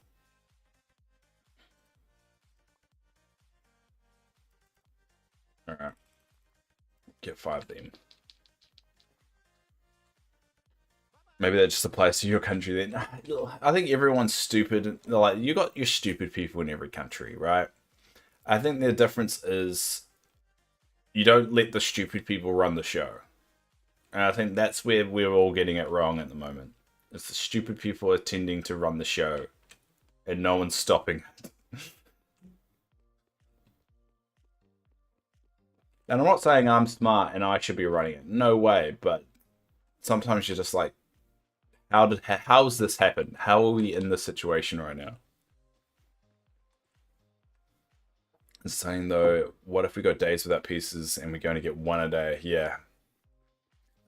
All right, get 5 of them. Maybe that just applies to your country then. I think everyone's stupid. Like you got your stupid people in every country, right? I think the difference is you don't let the stupid people run the show. And I think that's where we're all getting it wrong at the moment. It's the stupid people are tending to run the show, and no one's stopping. And I'm not saying I'm smart and I should be running it. No way. But sometimes you're just like, how's this happen? How are we in this situation right now? It's saying though, what if we go days without pieces and we're going to get one a day? Yeah.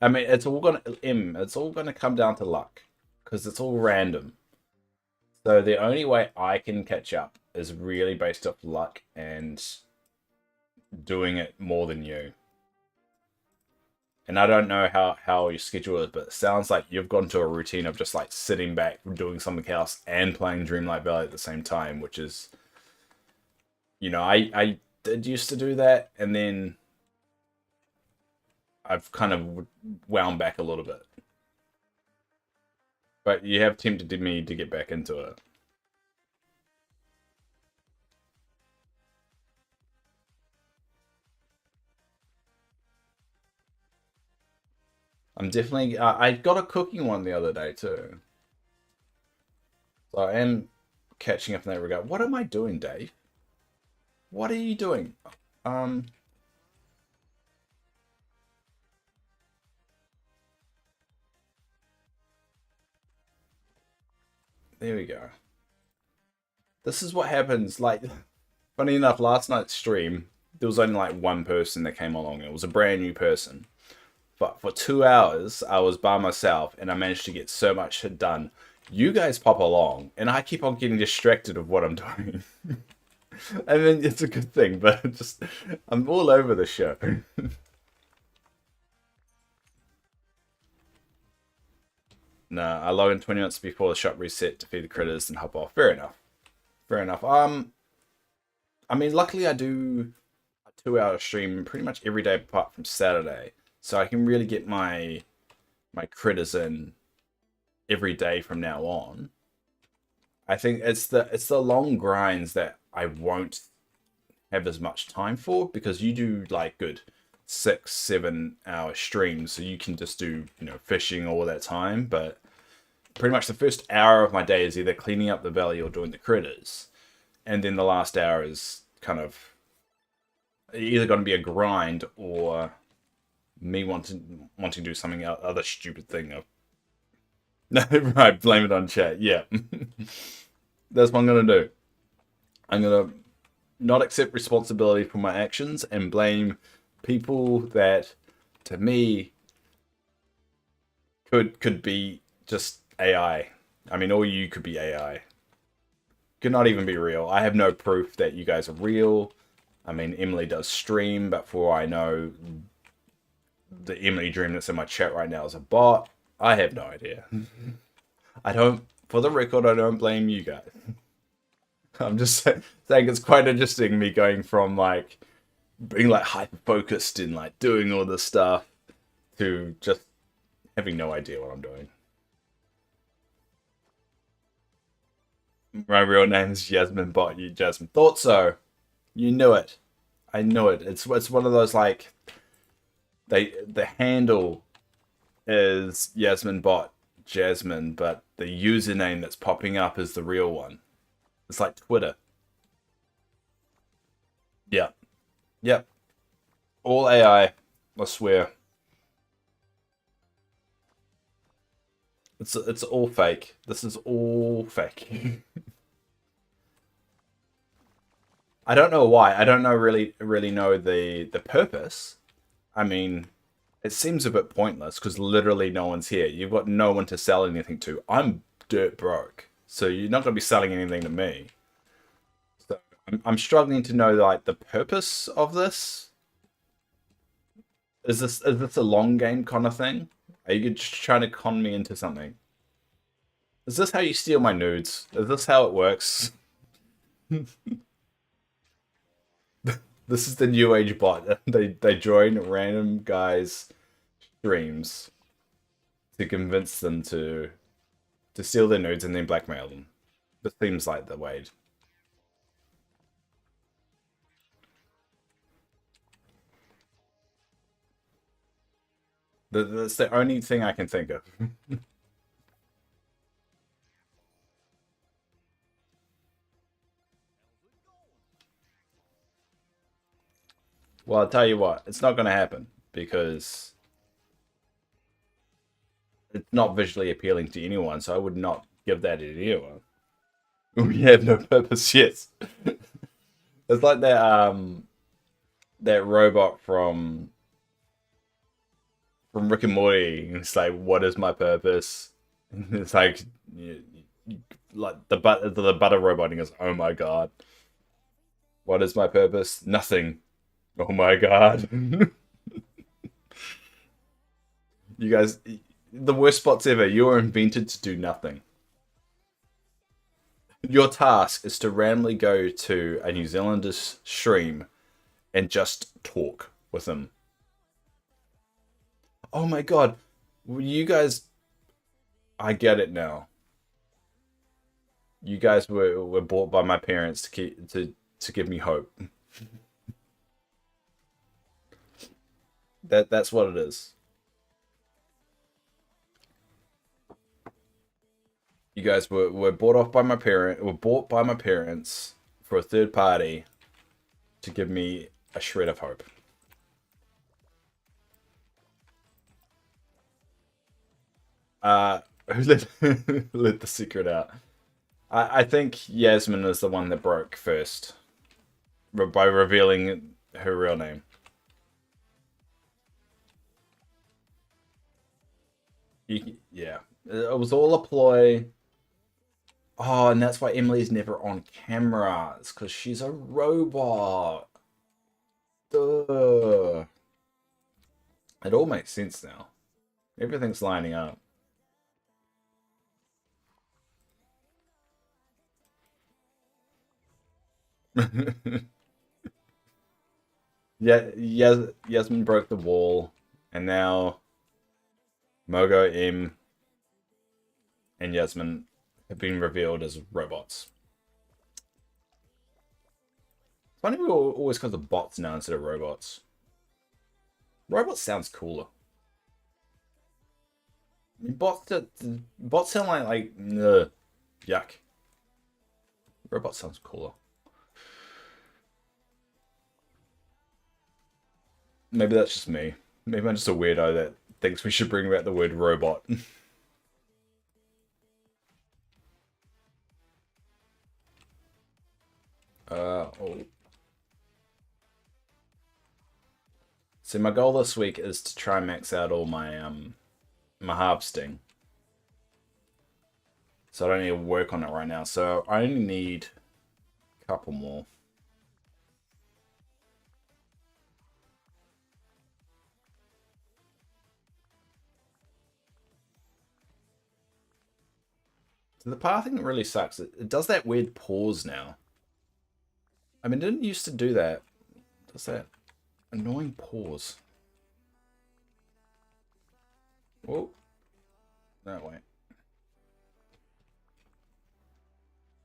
I mean, it's all gonna come down to luck because it's all random. So the only way I can catch up is really based off luck and doing it more than you. And I don't know how your schedule is, but it sounds like you've gone to a routine of just like sitting back, doing something else, and playing Dreamlight Valley at the same time, which is, I did used to do that, and then I've kind of wound back a little bit. But you have tempted me to get back into it. I'm definitely. I got a cooking one the other day too, so I am catching up in that regard. What am I doing, Dave? What are you doing? Um, there we go. This is what happens. Like, funny enough, last night's stream. there was only like one person that came along. It was a brand new person. But for 2 hours, I was by myself and I managed to get so much shit done. You guys pop along and I keep on getting distracted of what I'm doing. I mean, it's a good thing, but just, I'm all over the show. Nah, I log in 20 minutes before the shop reset to feed the critters and hop off. Fair enough. Fair enough. I mean, luckily I do a 2 hour stream pretty much every day apart from Saturday. So I can really get my critters in every day from now on. I think it's the long grinds that I won't have as much time for because you do like good 6-7 hour streams, so you can just do fishing all that time. But pretty much the first hour of my day is either cleaning up the valley or doing the critters, and then the last hour is kind of either going to be a grind or me wanting to do something other stupid thing. Right, blame it on chat. Yeah, that's what I'm gonna do. I'm gonna not accept responsibility for my actions and blame people that, to me, could be just AI. I mean, or you could be AI. Could not even be real. I have no proof that you guys are real. I mean, Emily does stream, but for all I know, the Emily Dream that's in my chat right now is a bot. I have no idea. I don't, for the record, I don't blame you guys. I'm just saying it's quite interesting me going from like being like hyper focused and like doing all this stuff to just having no idea what I'm doing. My real name is Jasmine Bot. You Jasmine thought so. You knew it. I knew it. It's one of those like the handle is Jasmine Bot Jasmine, but the username that's popping up is the real one. It's like Twitter. Yeah. Yep. All AI. I swear. It's all fake. This is all fake. I don't know why. I don't know really know the purpose. I mean, it seems a bit pointless because literally no one's here. You've got no one to sell anything to. I'm dirt broke, so you're not going to be selling anything to me. So I'm struggling to know like the purpose of this. Is this a long game kind of thing? Are you just trying to con me into something? Is this how you steal my nudes? Is this how it works? This is the new age bot. They join random guys' streams to convince them to steal their nudes and then blackmail them. This seems like the way. That's the only thing I can think of. Well, I'll tell you what, it's not going to happen because it's not visually appealing to anyone, so I would not give that to anyone. We have no purpose, yes. It's like that robot from Rick and Morty. And it's like, what is my purpose? And it's like, like the butter robot. And he goes, oh my god, what is my purpose? Nothing. Oh my god. You guys, the worst spots ever. You were invented to do nothing. Your task is to randomly go to a New Zealander's stream and just talk with him. Oh my god. You guys, I get it now. You guys were bought by my parents to give me hope. That's what it is. You guys were bought by my parents for a third party to give me a shred of hope. Who let the secret out? I think Yasmin is the one that broke first by revealing her real name. Yeah. It was all a ploy. Oh, and that's why Emily's never on camera. It's because she's a robot. Duh. It all makes sense now. Everything's lining up. Yeah, Yasmin broke the wall, and now Mogo, M, and Yasmin have been revealed as robots. Funny we always call them bots now instead of robots. Robots sounds cooler. I mean, bots sound like ugh, yuck. Robot sounds cooler. Maybe that's just me. Maybe I'm just a weirdo that thinks we should bring back the word robot. Oh. So my goal this week is to try and max out all my my harvesting. So I don't need to work on it right now. So I only need a couple more. So the pathing really sucks. It does that weird pause now. I mean, it didn't used to do that. It does that annoying pause. Oh, that way.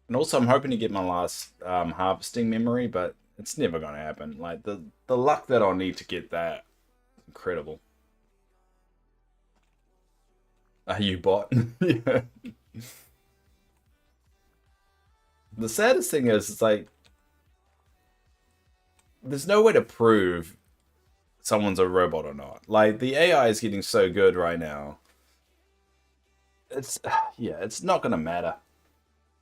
And also, I'm hoping to get my last harvesting memory, but it's never going to happen. Like, the luck that I'll need to get that, incredible. Are you bot? Yeah. The saddest thing is, it's like, there's no way to prove someone's a robot or not. Like, the AI is getting so good right now. It's, yeah, it's not going to matter.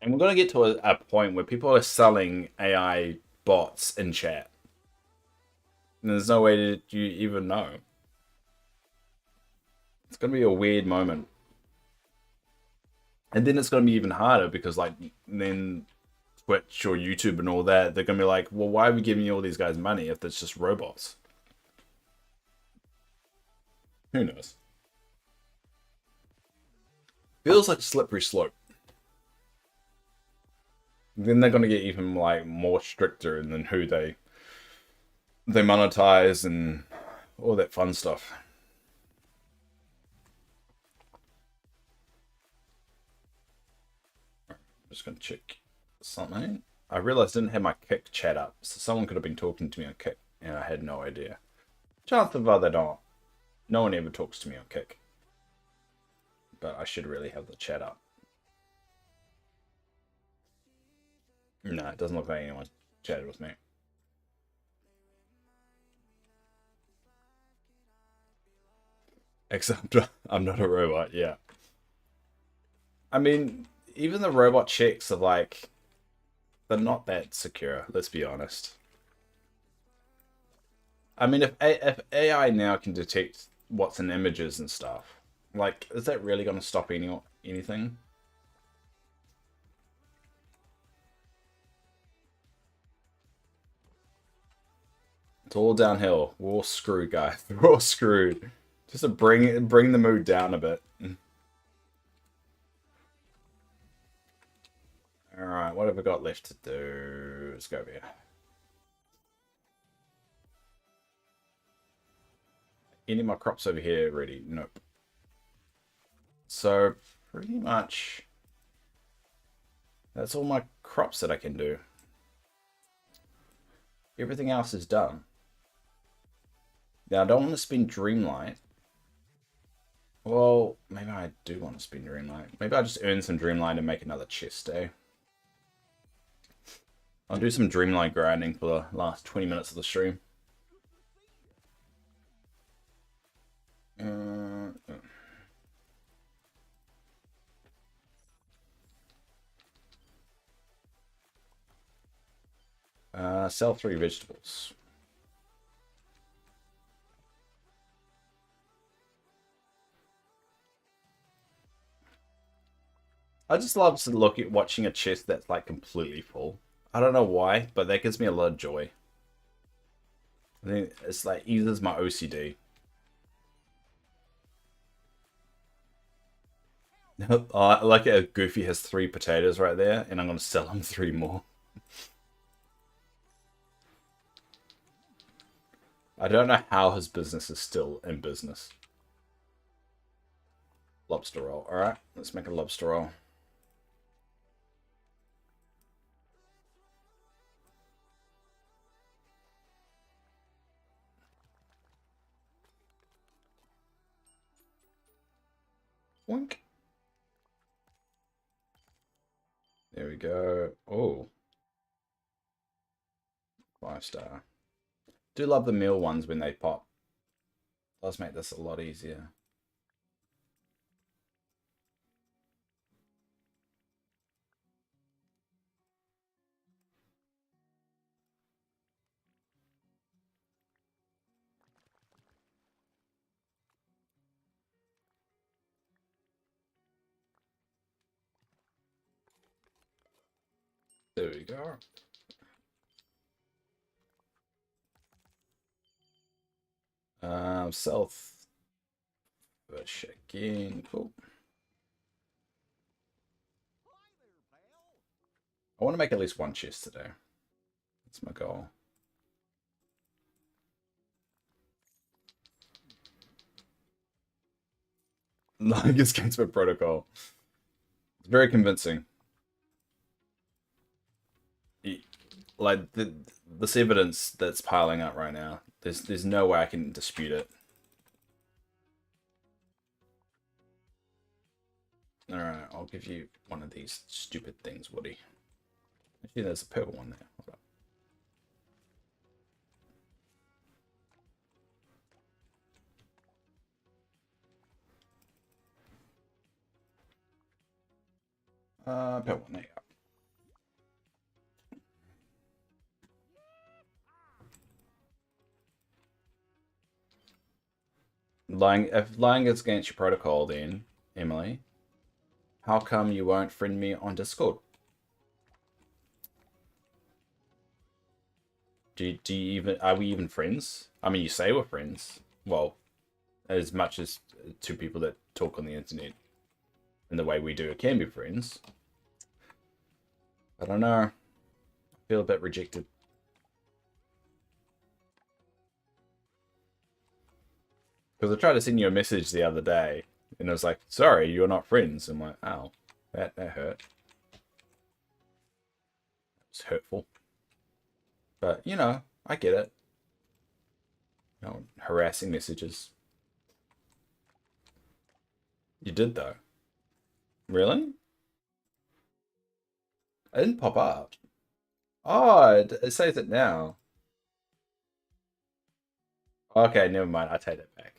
And we're going to get to a point where people are selling AI bots in chat. And there's no way to you even know. It's going to be a weird moment. And then it's going to be even harder because, like, then Twitch or YouTube and all that, they're going to be like, well, why are we giving you all these guys money if it's just robots? Who knows? Feels like a slippery slope. Then they're going to get even, like, more stricter in then who they monetize and all that fun stuff. I'm just going to check something. I realized I didn't have my Kick chat up, so someone could have been talking to me on Kick, and I had no idea. Chances are they don't. No one ever talks to me on Kick. But I should really have the chat up. No, it doesn't look like anyone chatted with me. Except I'm not a robot, yeah. I mean, even the robot checks are like, they're not that secure, let's be honest. I mean, if AI now can detect what's in images and stuff, like, is that really going to stop anything? It's all downhill. We're all screwed, guys. We're all screwed. Just to bring the mood down a bit. Alright, what have we got left to do? Let's go over here. Any of my crops over here ready? Nope. So, pretty much, that's all my crops that I can do. Everything else is done. Now, I don't want to spend Dreamlight. Well, maybe I do want to spend Dreamlight. Maybe I'll just earn some Dreamlight and make another chest, eh? I'll do some Dreamlight grinding for the last 20 minutes of the stream. Sell 3 vegetables. I just love to look at watching a chest that's like completely full. I don't know why, but that gives me a lot of joy. I think it's like eases my OCD. I like it. Goofy has 3 potatoes right there, and I'm gonna sell him 3 more. I don't know how his business is still in business. Lobster roll. All right, let's make a lobster roll. Wink. There we go. Oh, 5-star. Do love the meal ones when they pop. Does make this a lot easier. There we go. South. Check in. Cool. I want to make at least 1 chest today. That's my goal. Longest Gatsby protocol. It's very convincing. Like this evidence that's piling up right now. There's no way I can dispute it. All right, I'll give you one of these stupid things, Woody. Actually, there's a purple one there. Hold up. Purple one, there you go. If lying is against your protocol, then Emily, how come you won't friend me on Discord? Do you even are we even friends? I mean, you say we're friends. Well, as much as 2 people that talk on the internet in the way we do can be friends. I don't know. I feel a bit rejected. Because I tried to send you a message the other day, and it was like, sorry, you're not friends. I'm like, oh, that hurt. It's hurtful. But, you know, I get it. You know, harassing messages. You did, though. Really? I didn't pop up. Oh, it says it now. Okay, never mind. I take it back.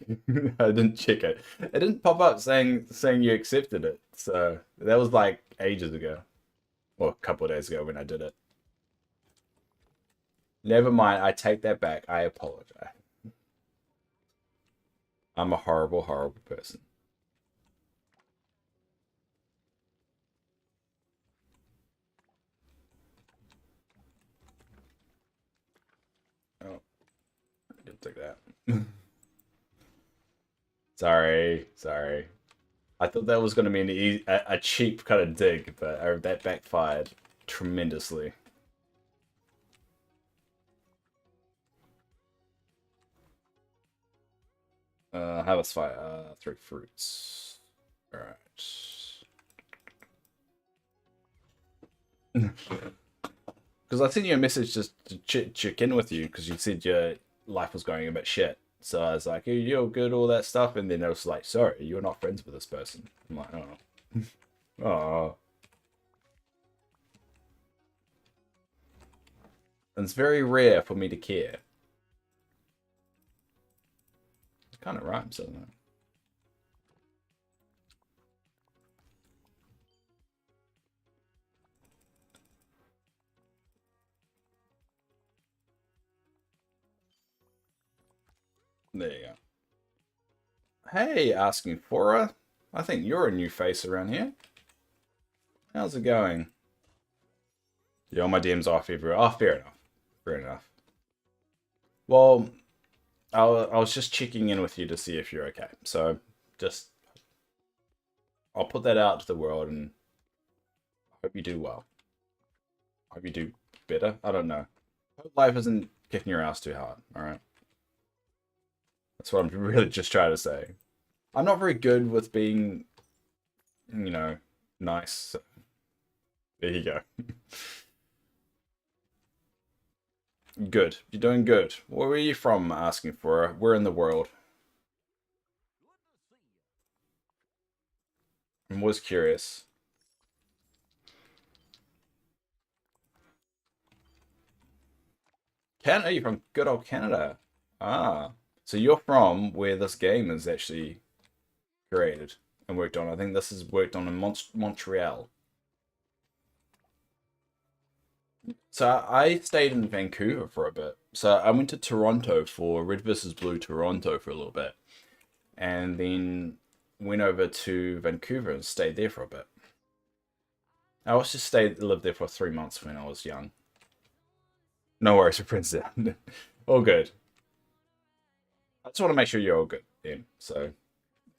I didn't check it. It didn't pop up saying you accepted it. So that was like ages ago, or a couple of days ago when I did it. Never mind. I take that back. I apologize. I'm a horrible, horrible person. Oh, I didn't take that. Sorry. I thought that was going to be a cheap kind of dig, but that backfired tremendously. Have us fight 3 fruits. All right. Because I sent you a message just to check in with you because you said your life was going a bit shit. So I was like, you're good, all that stuff. And then I was like, sorry, you're not friends with this person. I'm like, oh. Oh. And it's very rare for me to care. It kind of rhymes, doesn't it? There you go. Hey, asking for her. I think you're a new face around here. How's it going? Yeah, all my DMs off everywhere. Oh, fair enough. Fair enough. Well, I was just checking in with you to see if you're okay. So just I'll put that out to the world and I hope you do well. I hope you do better. I don't know. I hope life isn't kicking your ass too hard. All right. That's what I'm really just trying to say. I'm not very good with being, nice. So there you go. Good. You're doing good. Where are you from? Asking for where in the world? I was curious. Canada? You're from good old Canada. Ah. So you're from where this game is actually created and worked on. I think this is worked on in Montreal. So I stayed in Vancouver for a bit. So I went to Toronto for Red versus Blue Toronto for a little bit, and then went over to Vancouver and stayed there for a bit. I also lived there for 3 months when I was young. No worries for Prince down. All good. I just want to make sure you're all good then. So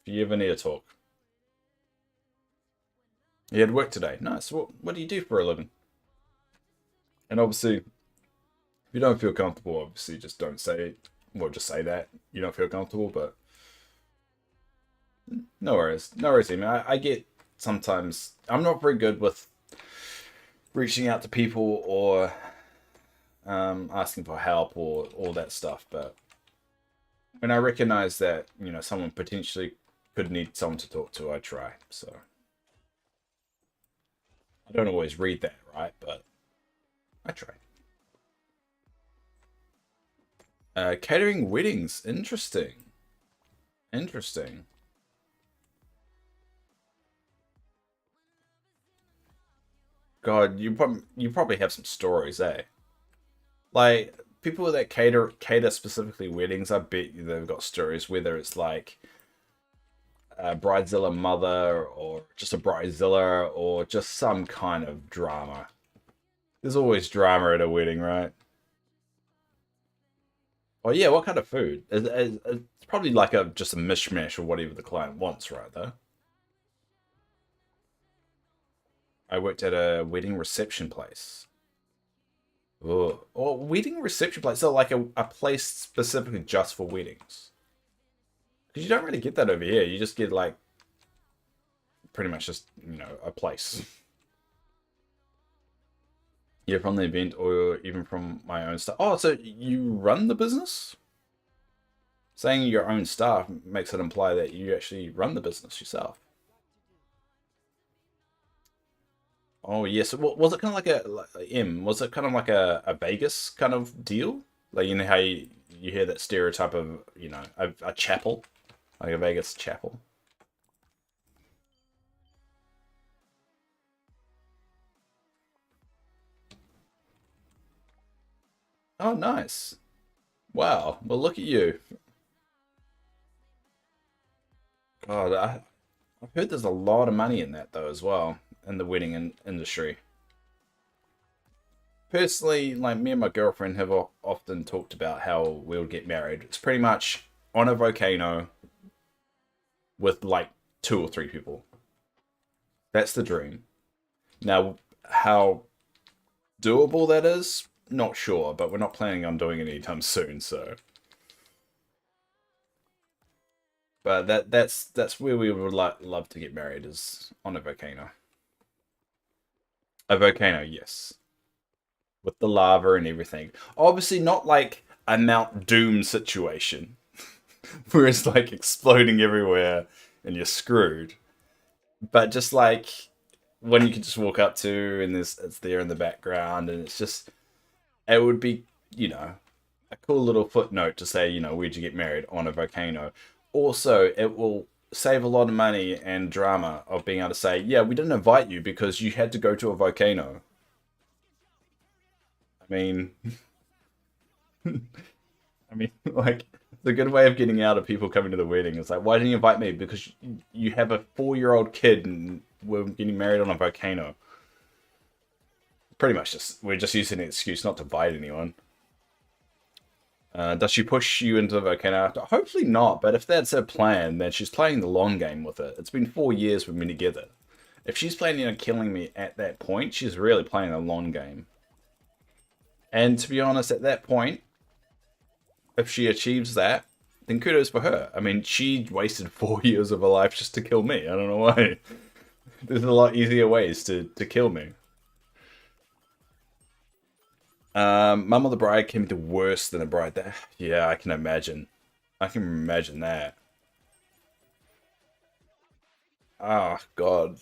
if you ever need to talk. You had work today. Nice. What do you do for a living? And obviously, if you don't feel comfortable, obviously just don't say it. Well, just say that you don't feel comfortable, but no worries. No worries, Amy. I get sometimes I'm not very good with reaching out to people or asking for help or all that stuff, but when I recognize that, someone potentially could need someone to talk to, I try. So I don't always read that right, but I try. Catering weddings. Interesting. Interesting. God, you probably have some stories, eh? Like people that cater specifically weddings, I bet you they've got stories. Whether it's like a bridezilla mother, or just a bridezilla, or just some kind of drama. There's always drama at a wedding, right? Oh yeah, what kind of food? It's probably like just a mishmash or whatever the client wants, right? Though I worked at a wedding reception place. Oh, or wedding reception place, so like a place specifically just for weddings. Because you don't really get that over here. You just get like pretty much just a place. Yeah, from the event or even from my own stuff. Oh, so you run the business? Saying your own staff makes it imply that you actually run the business yourself. Oh, yes. So was it kind of was it kind of like a Vegas kind of deal? Like, how you hear that stereotype of, a chapel, like a Vegas chapel. Oh, nice. Wow. Well, look at you. God, I've heard there's a lot of money in that though as well in the wedding industry. Personally, like me and my girlfriend have often talked about how we'll get married. It's pretty much on a volcano with like two or three people. That's the dream. Now, how doable that is, not sure, but we're not planning on doing it anytime soon. So, but that's where we would love to get married is on a volcano. A volcano, yes, with the lava and everything. Obviously, not like a Mount Doom situation where it's like exploding everywhere and you're screwed. But just like when you can just walk up to and it's there in the background and it's just it would be a cool little footnote to say where'd you get married on a volcano. Also, it will save a lot of money and drama of being able to say, yeah, we didn't invite you because you had to go to a volcano. I mean, like the good way of getting out of people coming to the wedding is like, why didn't you invite me? Because you have a 4-year-old kid and we're getting married on a volcano. Pretty much we're just using an excuse not to bite anyone. Does she push you into the volcano? Hopefully not, but if that's her plan, then she's playing the long game with it. It's been 4 years we've been together. If she's planning on killing me at that point, she's really playing a long game. And to be honest, at that point, if she achieves that, then kudos for her. I mean, she wasted 4 years of her life just to kill me. I don't know why. There's a lot easier ways to kill me. Mum of the bride can be worse than the bride. Yeah, I can imagine. I can imagine that. Oh, God.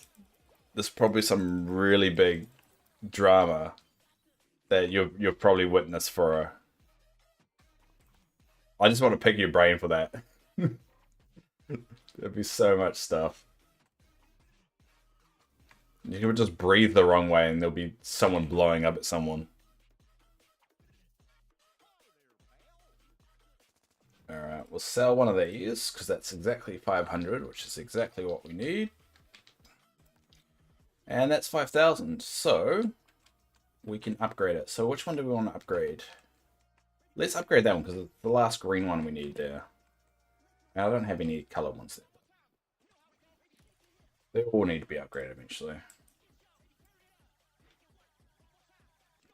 There's probably some really big drama that you've probably witnessed for her. I just want to pick your brain for that. There'd be so much stuff. You would just breathe the wrong way and there'll be someone blowing up at someone. Alright, we'll sell one of these, because that's exactly 500, which is exactly what we need. And that's 5,000, so we can upgrade it. So which one do we want to upgrade? Let's upgrade that one, because it's the last green one we need there. Now, I don't have any color ones there. They all need to be upgraded eventually.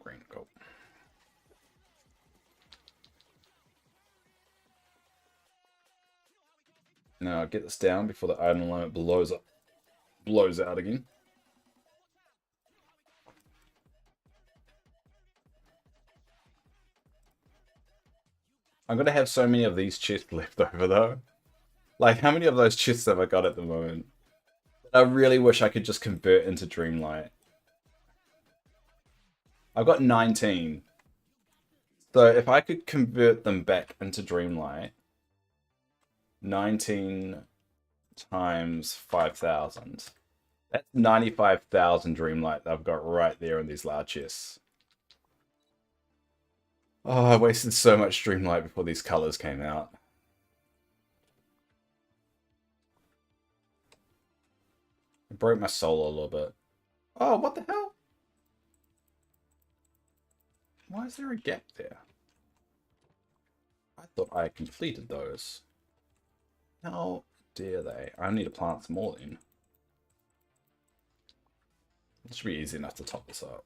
Green, cool. Now get this down before the item limit blows out again. I'm gonna have so many of these chests left over though. Like, how many of those chests have I got at the moment? I really wish I could just convert into Dreamlight. I've got 19. So if I could convert them back into Dreamlight, 19 times 5,000. That's 95,000 Dreamlight that I've got right there in these large chests. Oh, I wasted so much Dreamlight before these colors came out. It broke my soul a little bit. Oh, what the hell? Why is there a gap there? I thought I completed those. How dare they? I need to plant some more then. It should be easy enough to top this up.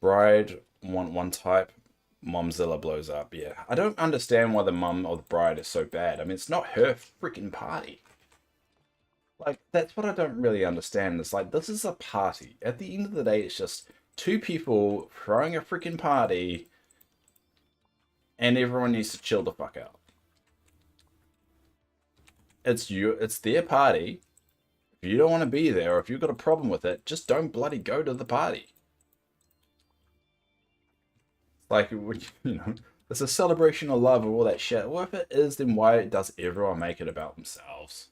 Bride, want one type. Momzilla blows up. Yeah, I don't understand why the mum of the bride is so bad. I mean, it's not her freaking party. Like, that's what I don't really understand. It's like, this is a party. At the end of the day, it's just two people throwing a freaking party, and everyone needs to chill the fuck out. It's their party. If you don't want to be there, or if you've got a problem with it, just don't bloody go to the party. Like, you know, it's a celebration of love or all that shit. Well, if it is, then why does everyone make it about themselves?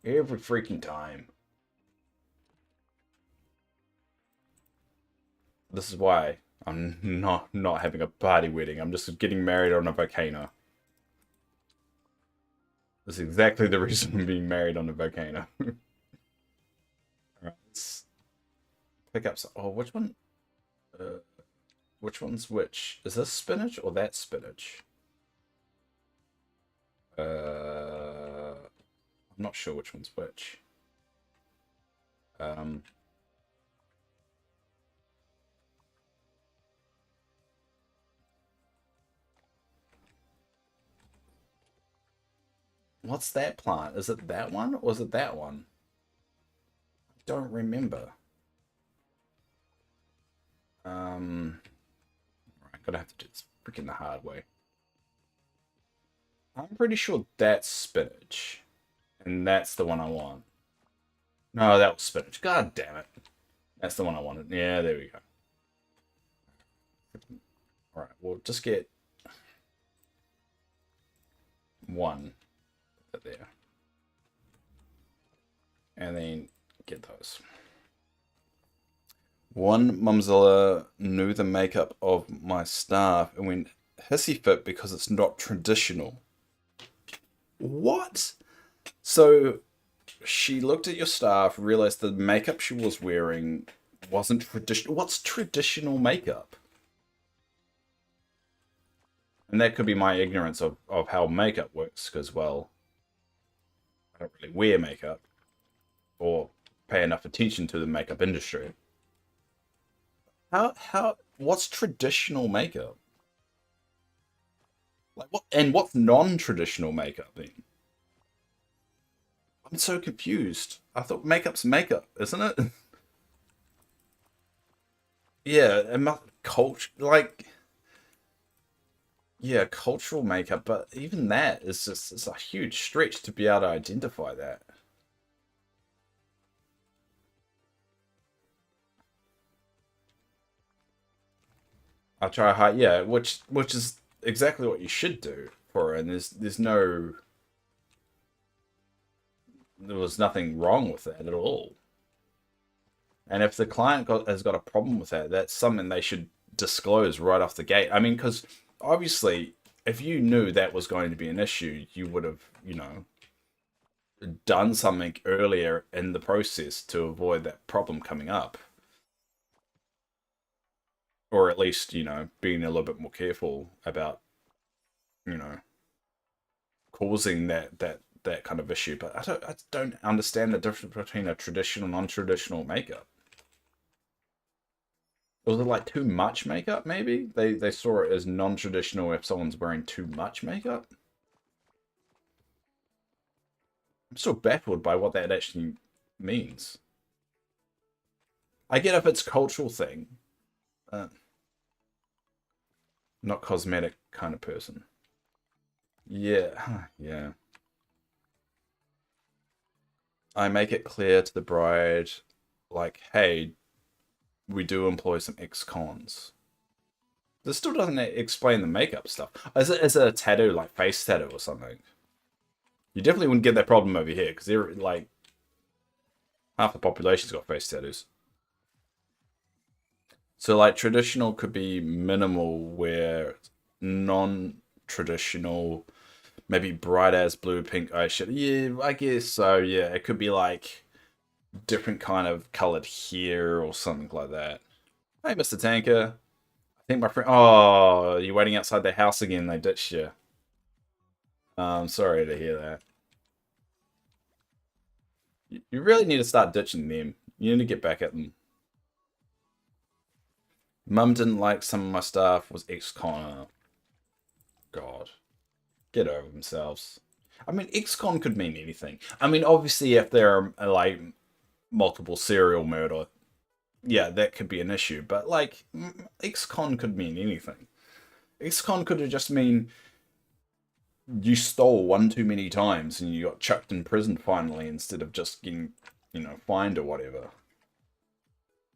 Every freaking time. This is why I'm not having a party wedding. I'm just getting married on a volcano. That's exactly the reason I'm being married on a volcano. Alright, let's pick up some... Oh, which one? Which one's which? Is this spinach or that spinach? I'm not sure which one's which. What's that plant? Is it that one or is it that one? I don't remember. I'm gonna have to do this freaking the hard way. I'm pretty sure that's spinach. And that's the one I want. No, that was spinach. God damn it. That's the one I wanted. Yeah, there we go. Alright, we'll just get one there. And then get those. One Mumzilla knew the makeup of my staff and went hissy fit because it's not traditional. What? So she looked at your staff, realized the makeup she was wearing wasn't traditional. What's traditional makeup? And that could be my ignorance of how makeup works, because, well, I don't really wear makeup or pay enough attention to the makeup industry. What's traditional makeup? Like, what, and what's non-traditional makeup then? I'm so confused. I thought makeup's makeup, isn't it? Yeah, it must like, yeah, cultural makeup, but even that is just, it's a huge stretch to be able to identify that. I try hard, yeah, which is exactly what you should do for her, and there's no there was nothing wrong with that at all. And if the has got a problem with that, that's something they should disclose right off the gate. I mean, because obviously, if you knew that was going to be an issue, you would have, done something earlier in the process to avoid that problem coming up. Or at least, being a little bit more careful about, you know, causing that kind of issue. But I don't understand the difference between a traditional and non-traditional makeup. Was it like too much makeup? Maybe they saw it as non-traditional if someone's wearing too much makeup. I'm still baffled by what that actually means. I get if it's a cultural thing, uh, not cosmetic kind of person. Yeah, yeah. I make it clear to the bride, like, hey, we do employ some ex-cons. This still doesn't explain the makeup stuff. Is it a tattoo, like face tattoo or something? You definitely wouldn't get that problem over here, because they're like half the population's got face tattoos. So like traditional could be minimal, where non-traditional, maybe bright as blue, pink eyeshadow. Yeah, I guess so. Yeah, it could be like different kind of colored hair or something like that. Hey, Mr. Tanker. I think my friend. Oh, you're waiting outside the house again. They ditched you. Sorry to hear that. You really need to start ditching them. You need to get back at them. Mum didn't like some of my stuff. Was ex-con. God, get over themselves. I mean, ex-con could mean anything. I mean, obviously, if there are like multiple serial murder, yeah, that could be an issue. But like, ex-con could mean anything. Ex-con could have just mean you stole one too many times and you got chucked in prison finally instead of just getting, fined or whatever.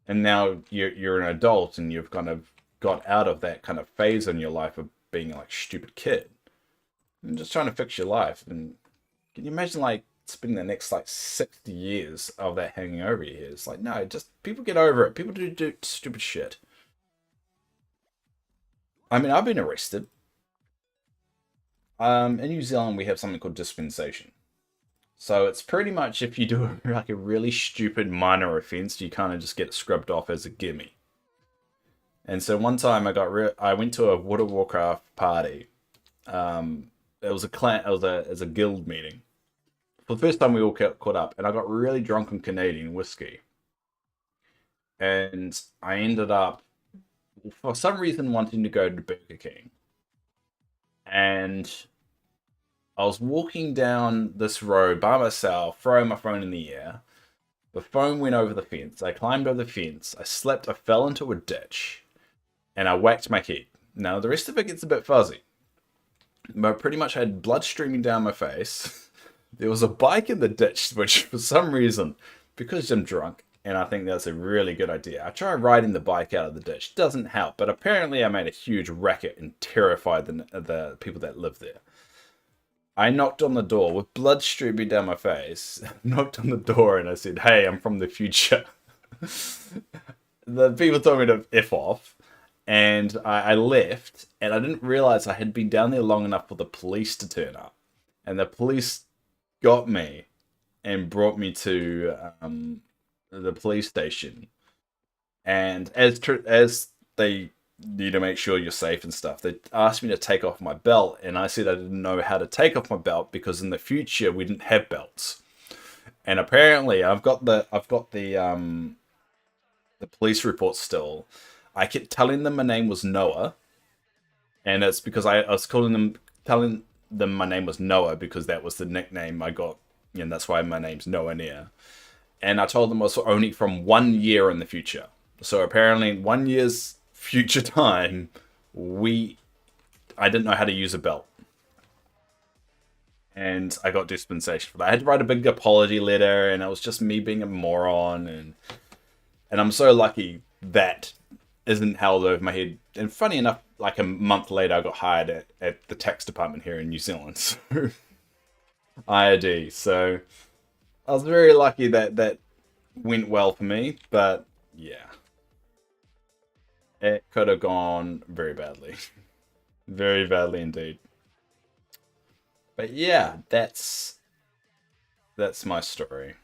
And now you're an adult and you've kind of got out of that kind of phase in your life of being like stupid kid and just trying to fix your life. And can you imagine like spending the next like 60 years of that hanging over your head? It's like, no, just people get over it. People do stupid shit. I mean, I've been arrested. In New Zealand, we have something called dispensation. So it's pretty much if you do like a really stupid minor offense, you kind of just get scrubbed off as a gimme. And so one time I went to a World of Warcraft party. It was a clan, it was a guild meeting. For the first time, we all caught up, and I got really drunk on Canadian whiskey, and I ended up for some reason wanting to go to Burger King, and I was walking down this road by myself, throwing my phone in the air. The phone went over the fence. I climbed over the fence. I slipped. I fell into a ditch, and I whacked my head. Now the rest of it gets a bit fuzzy, but pretty much I had blood streaming down my face. There was a bike in the ditch, which for some reason, because I'm drunk, and I think that's a really good idea. I tried riding the bike out of the ditch. Doesn't help, but apparently I made a huge racket and terrified the people that live there. I knocked on the door with blood streaming down my face. Knocked on the door and I said, "Hey, I'm from the future." The people told me to F off. And I left, and I didn't realize I had been down there long enough for the police to turn up. and the police got me and brought me to the police station. And as they need to make sure you're safe and stuff, they asked me to take off my belt, and I said I didn't know how to take off my belt because in the future we didn't have belts. And apparently, I've got the police report still. I kept telling them my name was Noah, and it's because I was telling them my name was Noah because that was the nickname I got, and that's why my name's Noah Near. And I told them I was only from 1 year in the future. So apparently, in 1 year's future time, I didn't know how to use a belt, and I got dispensation for that. I had to write a big apology letter, and it was just me being a moron, and I'm so lucky that isn't held over my head. And funny enough, like a month later, I got hired at the tax department here in New Zealand, so IRD. So I was very lucky that that went well for me, but yeah, it could have gone very badly, very badly indeed. But yeah, that's my story.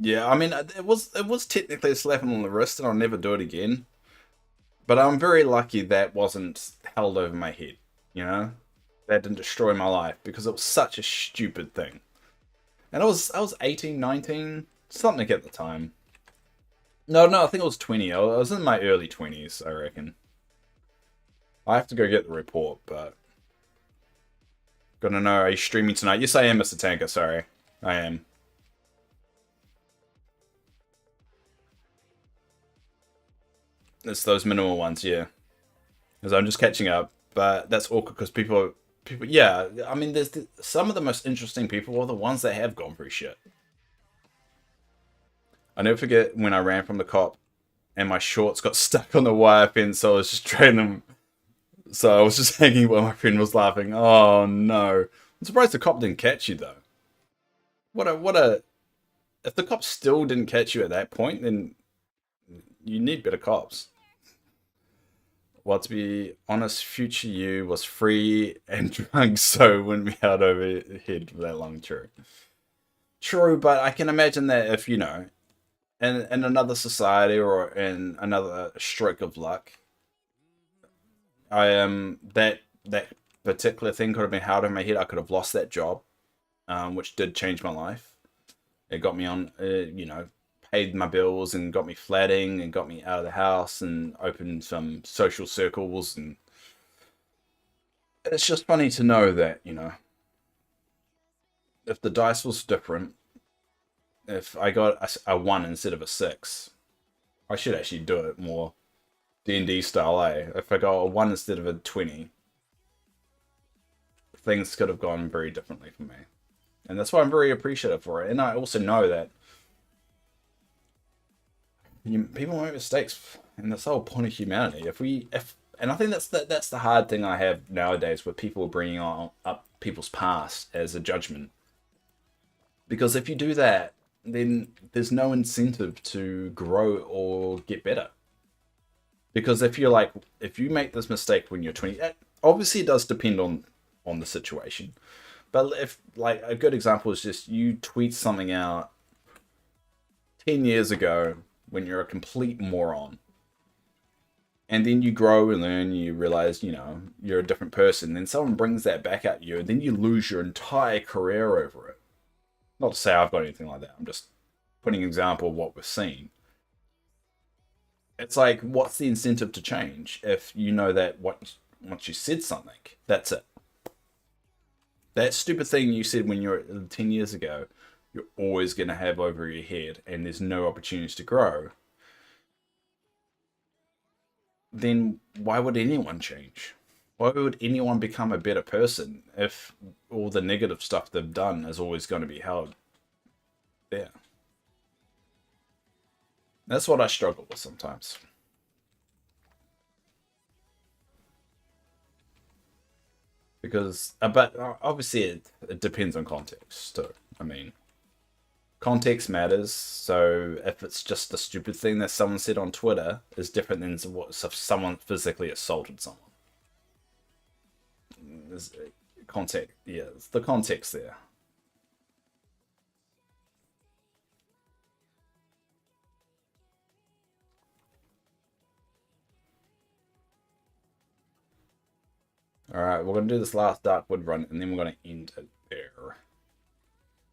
Yeah, I mean, it was technically a slap on the wrist, and I'll never do it again. But I'm very lucky that wasn't held over my head. You know, that didn't destroy my life because it was such a stupid thing. And I was 18, 19, something at the time. No, no, I think I was 20. I was in my early 20s, I reckon. I have to go get the report, but gonna know. Are you streaming tonight? Yes, I am, Mr. Tanker. Sorry, I am. It's those minimal ones, yeah. Because I'm just catching up, but that's awkward because people, yeah. I mean, some of the most interesting people are the ones that have gone through shit. I never forget when I ran from the cop and my shorts got stuck on the wire fence, so I was just trailing them. So I was just hanging while my friend was laughing. Oh no! I'm surprised the cop didn't catch you though. What a! If the cops still didn't catch you at that point, then you need better cops. Well, to be honest, future you was free and drunk, so wouldn't be held overhead for that long. True. True, but I can imagine that if, in another society or in another stroke of luck, I am that particular thing could have been held in my head. I could have lost that job, which did change my life. It got me on, paid my bills and got me flatting and got me out of the house and opened some social circles. And it's just funny to know that, if the dice was different, if I got a 1 instead of a 6, I should actually do it more D&D style, eh? If I got a 1 instead of a 20, things could have gone very differently for me. And that's why I'm very appreciative for it. And I also know that people make mistakes, and that's the whole point of humanity. And I think that's the hard thing I have nowadays with people bringing up people's past as a judgment. Because if you do that, then there's no incentive to grow or get better. Because if you make this mistake when you're 20, obviously it does depend on the situation. But if, like, a good example is just you tweet something out 10 years ago when you're a complete moron, and then you grow and learn, you realize, you're a different person, then someone brings that back at you, and then you lose your entire career over it. Not to say I've got anything like that, I'm just putting an example of what we're seeing. It's like, what's the incentive to change if you know that once you said something, that's it. That stupid thing you said when you were 10 years ago, you're always going to have over your head, and there's no opportunities to grow. Then why would anyone change? Why would anyone become a better person if all the negative stuff they've done is always going to be held there? That's what I struggle with sometimes. Because, but obviously it depends on context too. I mean, context matters. So if it's just a stupid thing that someone said on Twitter is different than what if someone physically assaulted someone. There's context. Yeah, it's the context there. Alright, we're going to do this last Darkwood run, and then we're going to end it there.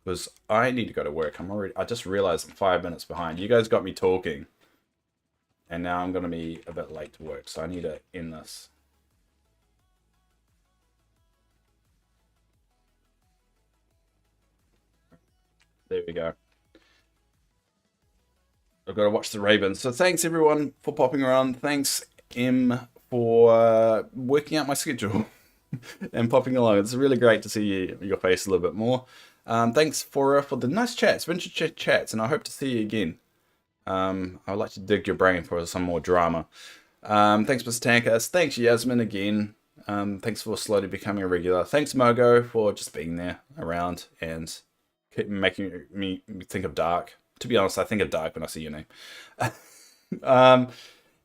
Because I need to go to work. I just realized I'm 5 minutes behind. You guys got me talking. And now I'm going to be a bit late to work, so I need to end this. There we go. I've got to watch the Ravens. So thanks everyone for popping around. Thanks M for working out my schedule and popping along. It's really great to see your face a little bit more. Thanks for the nice chats, vintage chats, and I hope to see you again. I would like to dig your brain for some more drama. Thanks, Mr. Tankas. Thanks, Yasmin, again. Thanks for slowly becoming a regular. Thanks, Mogo, for just being there around and keep making me think of Dark. To be honest, I think of Dark when I see your name.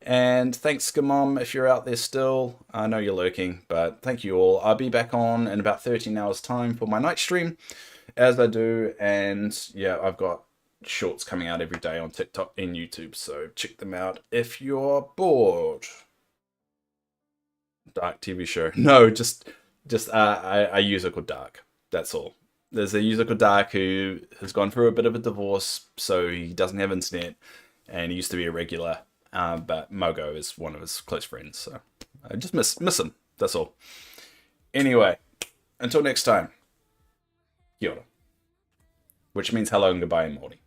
And thanks, Skamom, if you're out there still. I know you're lurking, but thank you all. I'll be back on in about 13 hours' time for my night stream, as I do. And yeah, I've got shorts coming out every day on TikTok and YouTube, so check them out if you're bored. Dark TV show. No, just a user called Dark. That's all. There's a user called Dark who has gone through a bit of a divorce, so he doesn't have internet, and he used to be a regular, but Mogo is one of his close friends, so I just miss him. That's all. Anyway, until next time, kia ora. Which means hello and goodbye in Māori.